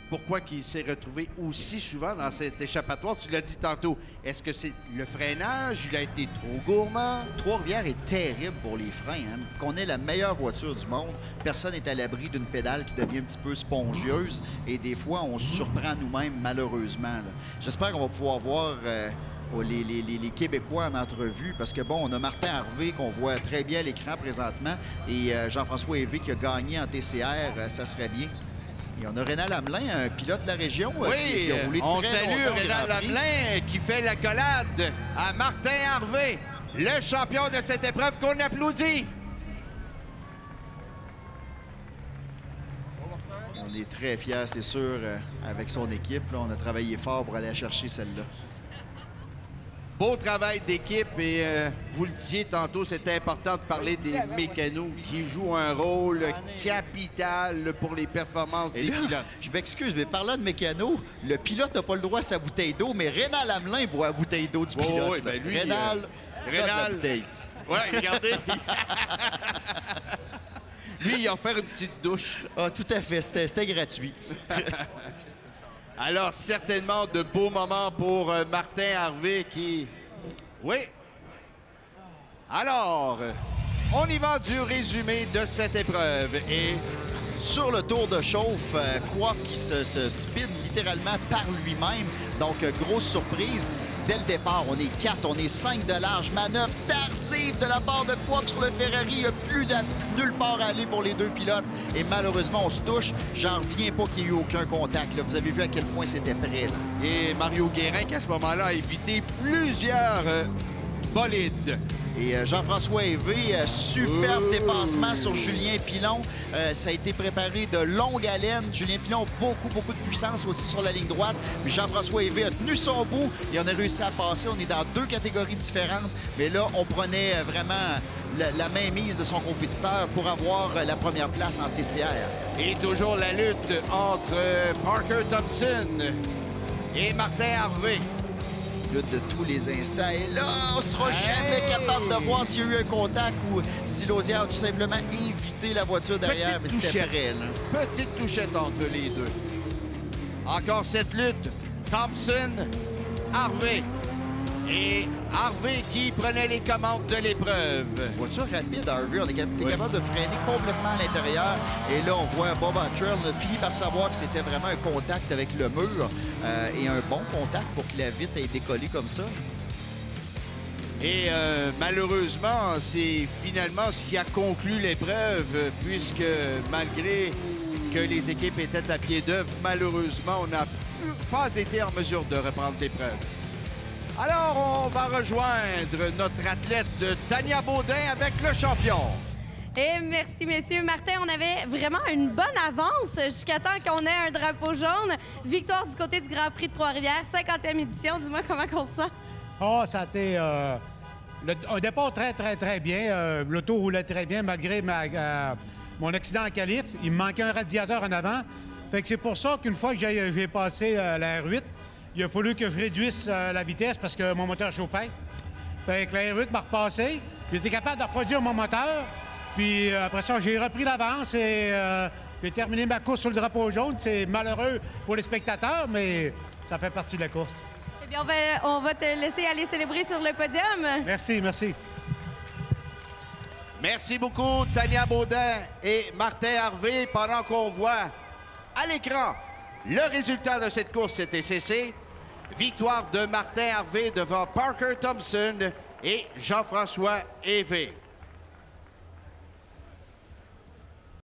pourquoi il s'est retrouvé aussi souvent dans cet échappatoire. Tu l'as dit tantôt. Est-ce que c'est le freinage? Il a été trop gourmand?
Trois-Rivières est terrible pour les freins. Hein? Qu'on ait la meilleure voiture du monde, personne n'est à l'abri d'une pédale qui devient un petit peu spongieuse. Et des fois, on se surprend nous-mêmes, malheureusement. J'espère qu'on va pouvoir voir... les Québécois en entrevue, parce que, bon, on a Martin Harvey qu'on voit très bien à l'écran présentement et Jean-François Hervé qui a gagné en TCR, ça serait bien. Et on a Rénal Hamelin, un pilote de la région qui a roulé
on
très
salue
longtemps au
Rénal
Grand Prix.
Hamelin qui fait l'accolade à Martin Harvey, le champion de cette épreuve qu'on applaudit.
On est très fiers, c'est sûr, avec son équipe. Là, on a travaillé fort pour aller chercher celle-là.
Beau travail d'équipe et vous le disiez tantôt, c'est important de parler des mécanos qui jouent un rôle capital pour les performances des pilotes.
Je m'excuse, mais parlant de mécano, le pilote n'a pas le droit à sa bouteille d'eau, mais Rénal Hamelin boit la bouteille d'eau du pilote.
Oui, ben lui,
Rénal, la bouteille.
Ouais, regardez. Lui, il a offert une petite douche.
Ah, tout à fait, c'était gratuit.
Alors, certainement de beaux moments pour Martin Harvey qui... Oui. Alors, on y va du résumé de cette épreuve. Et
sur le tour de chauffe, Kwok qui se spin littéralement par lui-même. Donc, grosse surprise. dès le départ, on est 4, on est 5 de large. Manœuvre tardive de la part de Fox sur le Ferrari. Il n'y a plus nulle part à aller pour les deux pilotes. Et malheureusement, on se touche. J'en reviens pas qu'il n'y ait eu aucun contact. Là. Vous avez vu à quel point c'était près. Là.
Et Mario Guérin, qui à ce moment-là a évité plusieurs bolides.
Et Jean-François Hervé, superbe dépassement sur Julien Pilon. Ça a été préparé de longue haleine. Julien Pilon a beaucoup de puissance aussi sur la ligne droite. Mais Jean-François Hervé a tenu son bout et on a réussi à passer. On est dans 2 catégories différentes. Mais là, on prenait vraiment la mainmise de son compétiteur pour avoir la première place en TCR.
Et toujours la lutte entre Parker Thompson et Martin Harvey.
De tous les instants. Et là, on ne sera jamais capable de voir s'il y a eu un contact ou si Lausière a tout simplement évité la voiture derrière. Mais c'était prêt, là.
Petite touchette entre les deux. Encore cette lutte. Thompson, Harvey. Et Harvey qui prenait les commandes de l'épreuve.
Voiture rapide, Harvey. On était capable de freiner complètement à l'intérieur. Et là, on voit Bob Attrell finit par savoir que c'était vraiment un contact avec le mur et un bon contact pour que la vitre ait décollé comme ça.
Et malheureusement, c'est finalement ce qui a conclu l'épreuve, puisque malgré que les équipes étaient à pied d'œuvre, malheureusement, on n'a pas été en mesure de reprendre l'épreuve. Alors, on va rejoindre notre athlète Tania Baudin avec le champion.
Et merci, messieurs. Martin, on avait vraiment une bonne avance jusqu'à temps qu'on ait un drapeau jaune. Victoire du côté du Grand Prix de Trois-Rivières, 50e édition. Dis-moi comment on se sent.
Oh, ça a été un départ très bien. L'auto roulait très bien malgré mon accident en qualif. Il me manquait un radiateur en avant. Fait que c'est pour ça qu'une fois que j'ai passé la R8, il a fallu que je réduise la vitesse parce que mon moteur chauffait. Fait que la R8 m'a repassé. J'ai été capable de refroidir mon moteur. Puis après ça, j'ai repris l'avance et j'ai terminé ma course sur le drapeau jaune. C'est malheureux pour les spectateurs, mais ça fait partie de la course.
Eh bien, on va te laisser aller célébrer sur le podium.
Merci.
Merci beaucoup, Tania Baudin et Martin Harvey. Pendant qu'on voit à l'écran le résultat de cette course CTCC, victoire de Martin Harvey devant Parker Thompson et Jean-François Hervé.